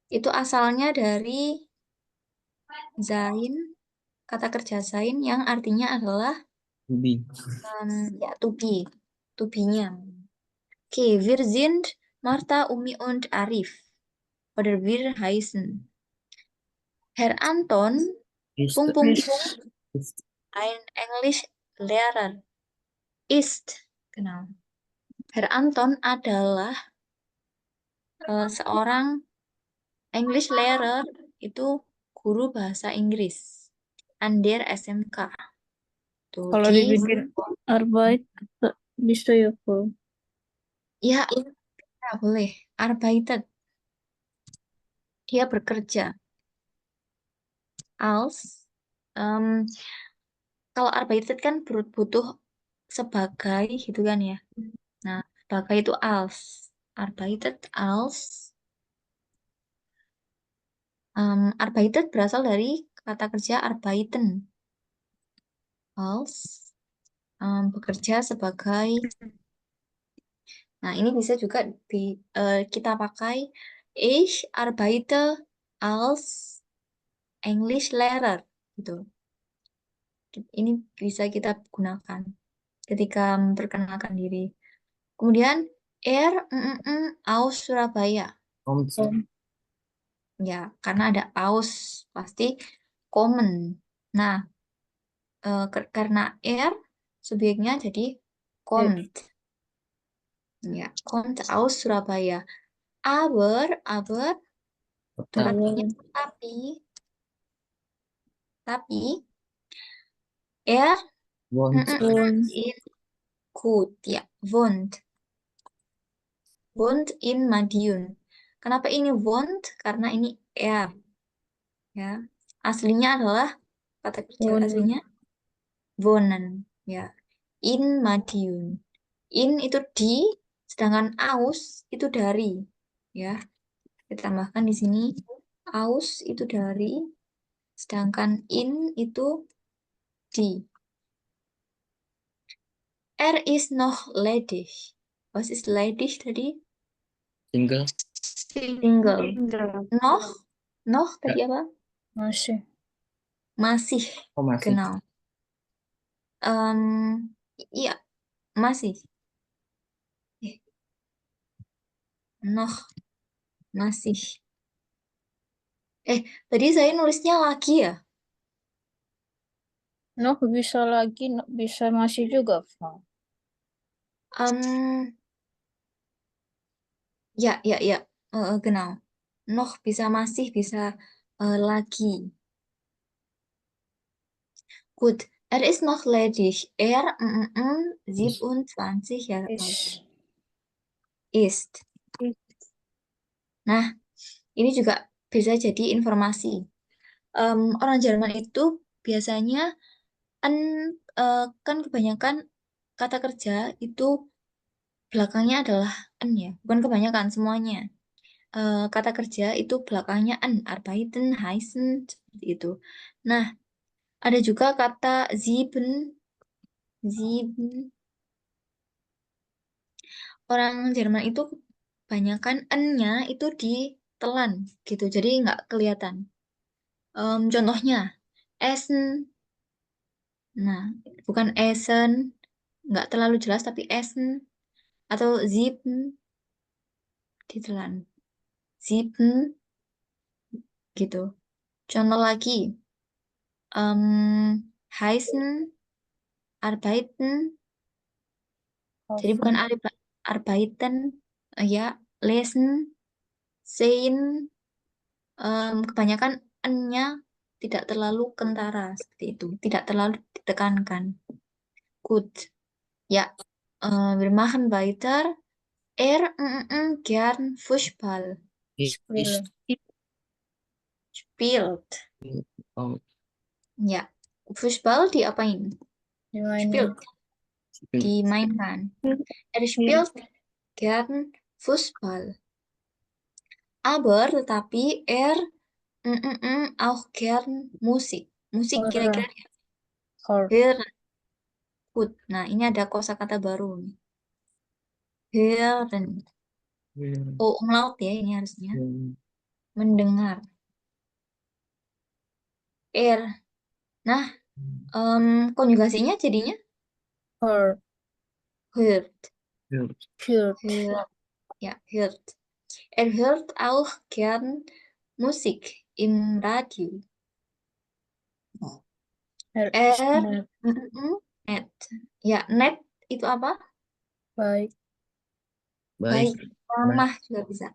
itu asalnya dari sein, kata kerja sein yang artinya adalah Ubi. ya to be-nya. Okay, wir sind Martha, Umi und Arif. Oder wir heißen Herr Anton, Ist. Punkt, Punkt, Punkt, Ist. ein Englischlehrer. Ist, genau. Herr Anton adalah seorang English Lehrer, itu guru bahasa Inggris. An der SMK. Tuh, Kalau di dibikin Arbeit bisa ya, Frank? ya, ya boleh. Arbeitet. Dia bekerja. Als. em, kalau arbeitet kan butuh sebagai gitu kan ya. Nah, sebagai itu als. Arbeitet als. Arbeitet berasal dari kata kerja arbeiten. Als. Bekerja sebagai. Nah, ini bisa juga kita pakai ich arbeite als English Lehrer gitu. Ini bisa kita gunakan ketika memperkenalkan diri. Kemudian aus Surabaya. Kommt. Ya, karena ada aus pasti common. Nah, karena subjeknya jadi kommt. Ya, kommt aus Surabaya. Aber itu Kota. artinya tapi er Wohnt. in gut, ya, wohnt in Madiun. Kenapa ini wohnt? Karena ini er, ya. Aslinya adalah kata kerja Wohnen. aslinya wohnen, ya. In Madiun. In itu di, sedangkan aus itu dari, ya. Kita tambahkan di sini aus itu dari, sedangkan in itu di. Er ist noch ledig. Was ist ledig tadi? Single. Single. Noch tadi apa? Masih. Masih. Oh, masih. Genau. Iya, masih. Noch, masih. Tadi saya nulisnya lagi ya? Noh bisa lagi, bisa masih juga, Frank. Ya. Genau. Noch bisa masih, bisa lagi. Gut. Er ist noch ledig. Er 27 Jahre alt. Ist. Nah, ini juga bisa jadi informasi. Orang Jerman itu biasanya kan kebanyakan kata kerja itu belakangnya adalah ya, bukan kebanyakan semuanya. Kata kerja itu belakangnya arbeiten, heißen seperti itu. Nah, Ada juga kata sieben. Sieben. Orang Jerman itu kebanyakan n-nya itu ditelan gitu, jadi nggak kelihatan. Contohnya, Essen. Nah, bukan Essen, nggak terlalu jelas, tapi Essen. Atau sieben, ditelan. Sieben, gitu. Contoh lagi, heißen, arbeiten. Jadi bukan Kaufen. arbeiten, ya, lesen, sehen. Kebanyakan n-nya tidak terlalu kentara seperti itu, tidak terlalu ditekankan. Gut, ya, wir machen weiter. Gern Fußball Spiele. spielt. Oh, Ya, Fußball diapain? Dimainin. Spielt, spiel. dimainkan. Spielt gern Fußball. Aber tetapi auch gern Musik. Musik Hören. kira-kira Hören. hören. Gut. Nah, ini ada kosakata baru nih. Hören. Hmm. Oh, umlaut ya ini harusnya. Hmm. Mendengar. Nah, konjugasinya jadinya Hört. hört. Hört. Hört. Ya, hört. Hört auch gern Musik im Radio. Er ist Er, nett. net. Ya, net itu apa? Baik. Baik. Baik. Ramah juga bisa.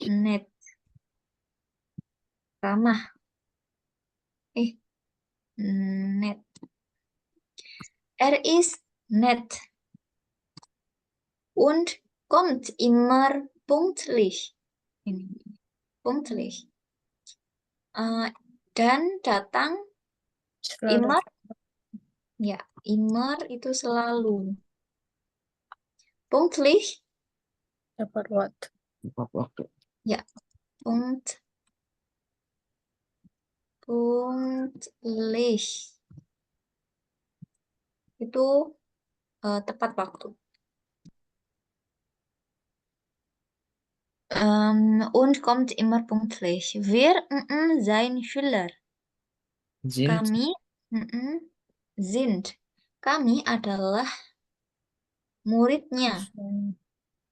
Net. Ramah. Net. Er ist nett und kommt immer pünktlich. Ini, pünktlich. Dan datang Selalu. immer, ya, immer itu selalu. Pünktlich, Tepat waktu. Tepat waktu. ya, pünktlich. Itu tepat waktu. Und kommt immer pünktlich. Wir sein Schüler. Sind. Kami sind. Kami adalah muridnya.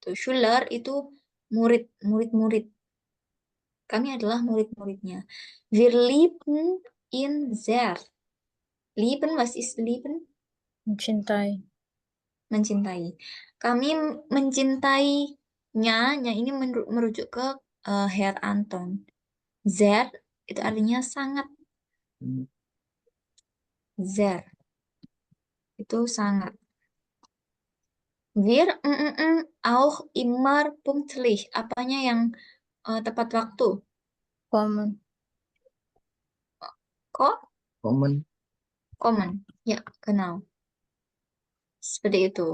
Tuh, Schüler itu murid-murid. Kami adalah murid-muridnya. Wir lieben ihn sehr. Lieben, was ist lieben? Mencintai. Mencintai. Kami mencintainya, ini merujuk ke Herr Anton. Sehr itu artinya sangat. Hmm. Sehr itu sangat. Wir auch immer pünktlich. Apanya yang tepat waktu? Kommen. Kok? Kommen. Kommen. Ya, genau. Seperti itu.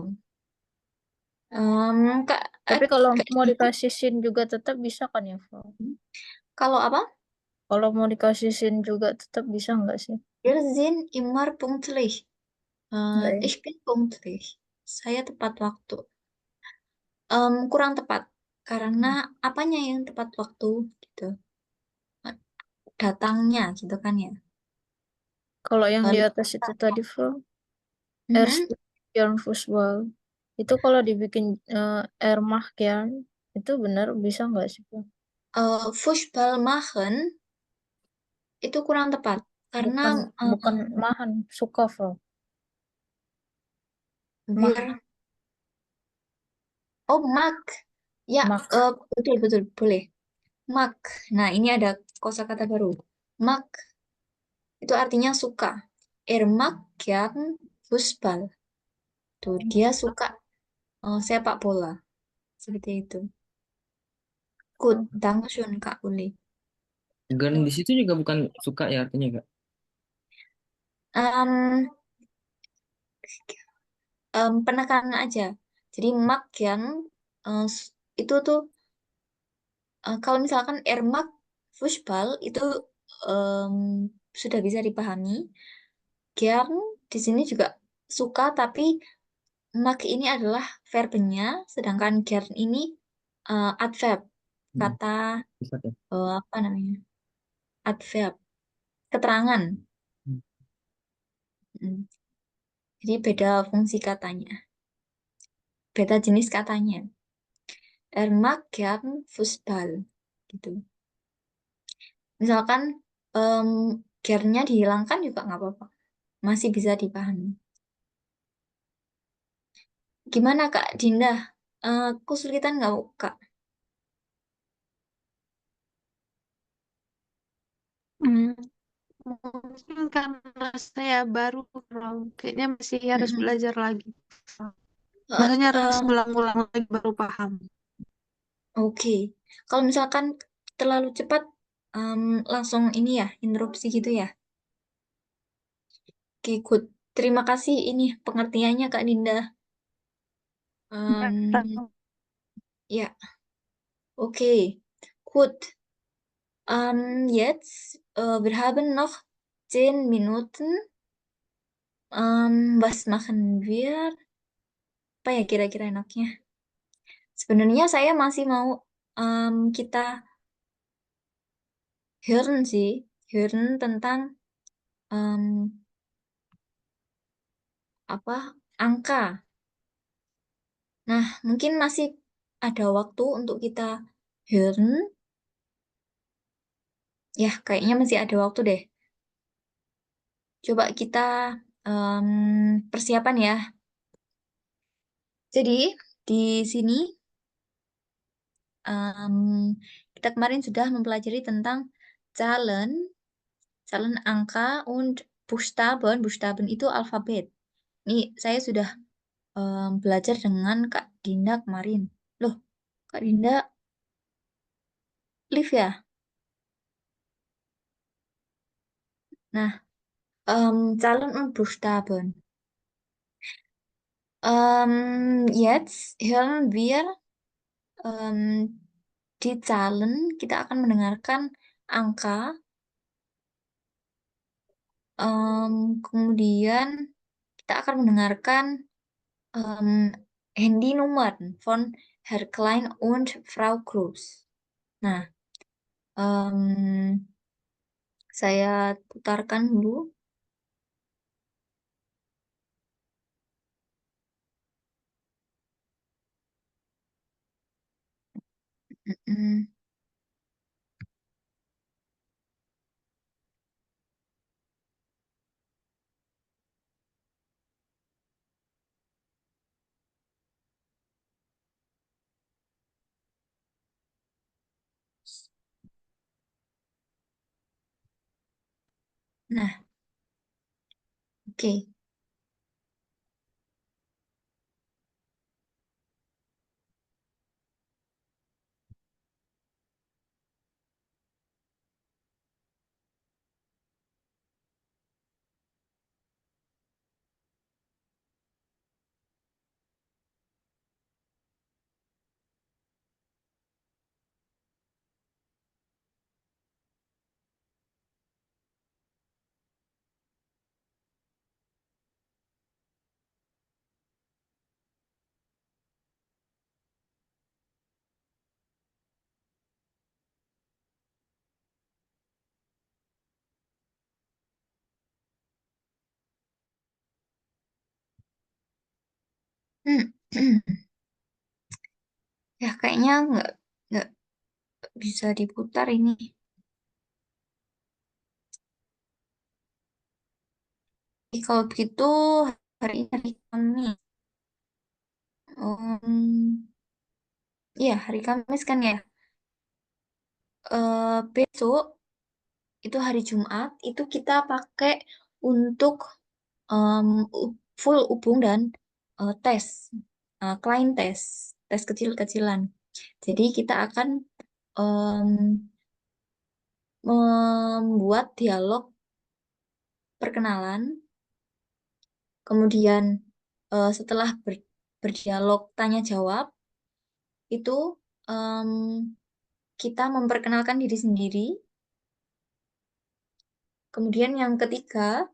Kak, Tapi kalau mau dikasih sin juga tetap bisa kan ya, Flo? kalau apa? Kalau mau dikasih sin juga tetap bisa nggak sih? Wir sind immer pünktlich. Nggak ya? Ich bin pünktlich. Saya tepat waktu. Kurang tepat. Karena apanya yang tepat waktu gitu. Datangnya gitu kan ya. Kalau yang di Lalu atas itu tadi, Flo, Mhm. Erzkern Fußball. Itu kalau dibikin Ermahkern, itu benar bisa nggak sih, Flo? Fußball machen itu kurang tepat. Karena Bukan mahan, suka, Flo. wir mag. Ya, Mag. betul, boleh. Mag. Nah, ini ada kosakata baru. Mag. Itu artinya suka. Mag gern Fußball. Tuh, dia suka sepak bola. Seperti itu. Good. Dankeschön, Kak Uli. Gern di situ juga bukan suka ya artinya Kak? Penekanan aja. Jadi mag yang itu tuh kalau misalkan Mag Fußball itu em, sudah bisa dipahami. Gern di sini juga suka, tapi mag ini adalah verbnya, sedangkan gern ini adverb, kata Bisa tuh. apa namanya? Adverb, keterangan. Hmm. Mm. Jadi beda fungsi katanya, beda jenis katanya. Er mag gern Fußball, gitu. Misalkan em, gernnya dihilangkan juga nggak apa-apa, masih bisa dipahami. Gimana Kak Dinda? Kesulitan nggak Kak? Hmm, mungkin karena saya baru, kayaknya masih harus Mm-mm. belajar lagi. Eh, Bahasanya harus em, ngulang-ngulang lagi baru paham. Oke, kalau misalkan terlalu cepat, em, langsung ini ya, interupsi gitu ya. Oke, good. Terima kasih ini pengertiannya Kak Dinda. Ya, Em, ya, oke. Gut. Jetzt, wir haben noch 10 Minuten. Was machen wir? Apa ya kira-kira enaknya? Sebenarnya saya masih mau kita hören sih, hören tentang em, apa angka. Nah, mungkin masih ada waktu untuk kita hören. Ya, kayaknya masih ada waktu deh. Coba kita persiapan ya. Jadi, di sini em, kita kemarin sudah mempelajari tentang Zahlen, Zahlen angka, und Buchstaben. Buchstaben itu alfabet. Ini saya sudah belajar dengan Kak Dinda kemarin. Loh, Kak Dinda live ya? Nah, Zahlen und Buchstaben. Jetzt hören wir di Zahlen, kita akan mendengarkan angka, kemudian kita akan mendengarkan Handynummer von Herr Klein und Frau Cruz. Nah, saya putarkan dulu. Mm-mm. Nah, oke. Ya, kayaknya nggak bisa diputar ini. Kalau begitu, hari ini hari Kamis. Iya, hari Kamis kan ya. Besok itu hari Jumat, itu kita pakai untuk em, full hubung dan tes, client tes, tes kecil-kecilan. Jadi kita akan em, membuat dialog perkenalan, kemudian setelah berdialog tanya jawab, itu em, kita memperkenalkan diri sendiri, Kemudian yang ketiga,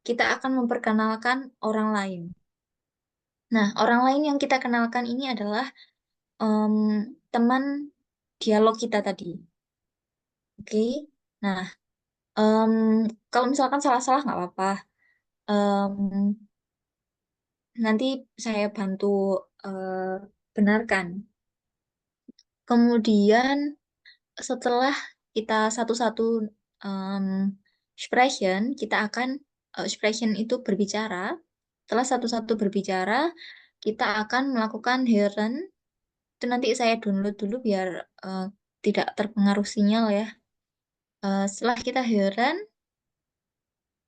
kita akan memperkenalkan orang lain. Nah, orang lain yang kita kenalkan ini adalah teman dialog kita tadi. Oke. Nah, em, kalau misalkan salah-salah nggak apa-apa. Em, nanti saya bantu eh, benarkan. Kemudian setelah kita satu-satu em, expression, kita akan expression itu berbicara. Setelah satu-satu berbicara, kita akan melakukan hearing. Itu nanti saya download dulu biar eh, tidak terpengaruh sinyal ya. Setelah kita hearing,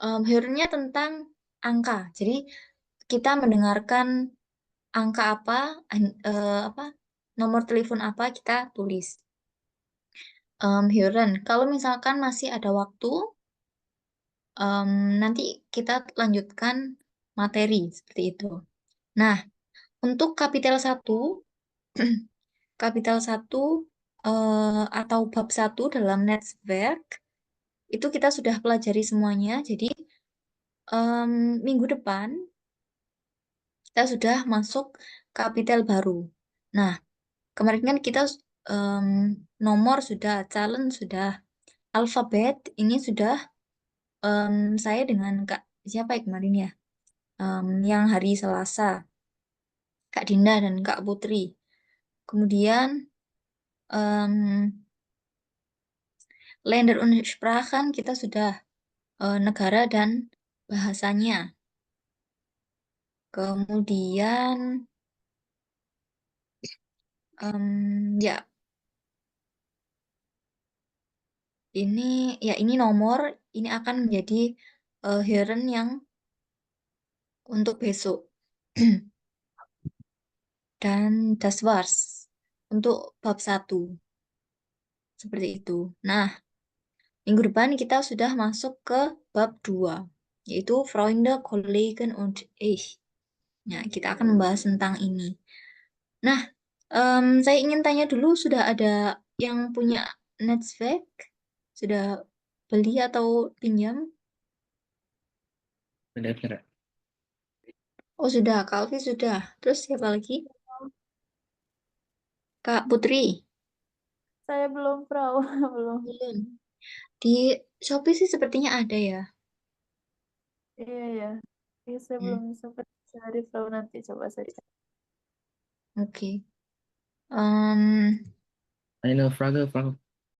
hearingnya tentang angka. Jadi kita mendengarkan angka apa, apa nomor telepon apa kita tulis. Hearing. Kalau misalkan masih ada waktu, nanti kita lanjutkan materi seperti itu. Nah, untuk kapital satu atau bab satu dalam network itu kita sudah pelajari semuanya. Jadi minggu depan kita sudah masuk kapital baru. Nah, kemarin kan kita em, nomor sudah, challenge sudah, alfabet ini sudah saya dengan Kak siapa ya kemarin ya? Yang hari Selasa, Kak Dinda dan Kak Putri. Kemudian em, Länder und Sprachen kita sudah negara dan bahasanya. Kemudian ya ini nomor ini akan menjadi hearing yang untuk besok. Dan das war's untuk bab satu seperti itu. Nah, minggu depan kita sudah masuk ke bab 2 yaitu Freunde, Kollegen und ich. Nah, kita akan membahas tentang ini. Nah, saya ingin tanya dulu, sudah ada yang punya Netzwerk? Sudah beli atau pinjam? Udah, Kira. Oh, sudah. Kak Alfi sudah. Terus siapa lagi? Kak Putri? Saya belum, Frau. Belum. Belum. Di Shopee sih sepertinya ada ya. Iya, ya. Iya, saya Hmm, belum sempat cari, Frau. Nanti coba saya cari. oke. Em, Eine Frage, Frau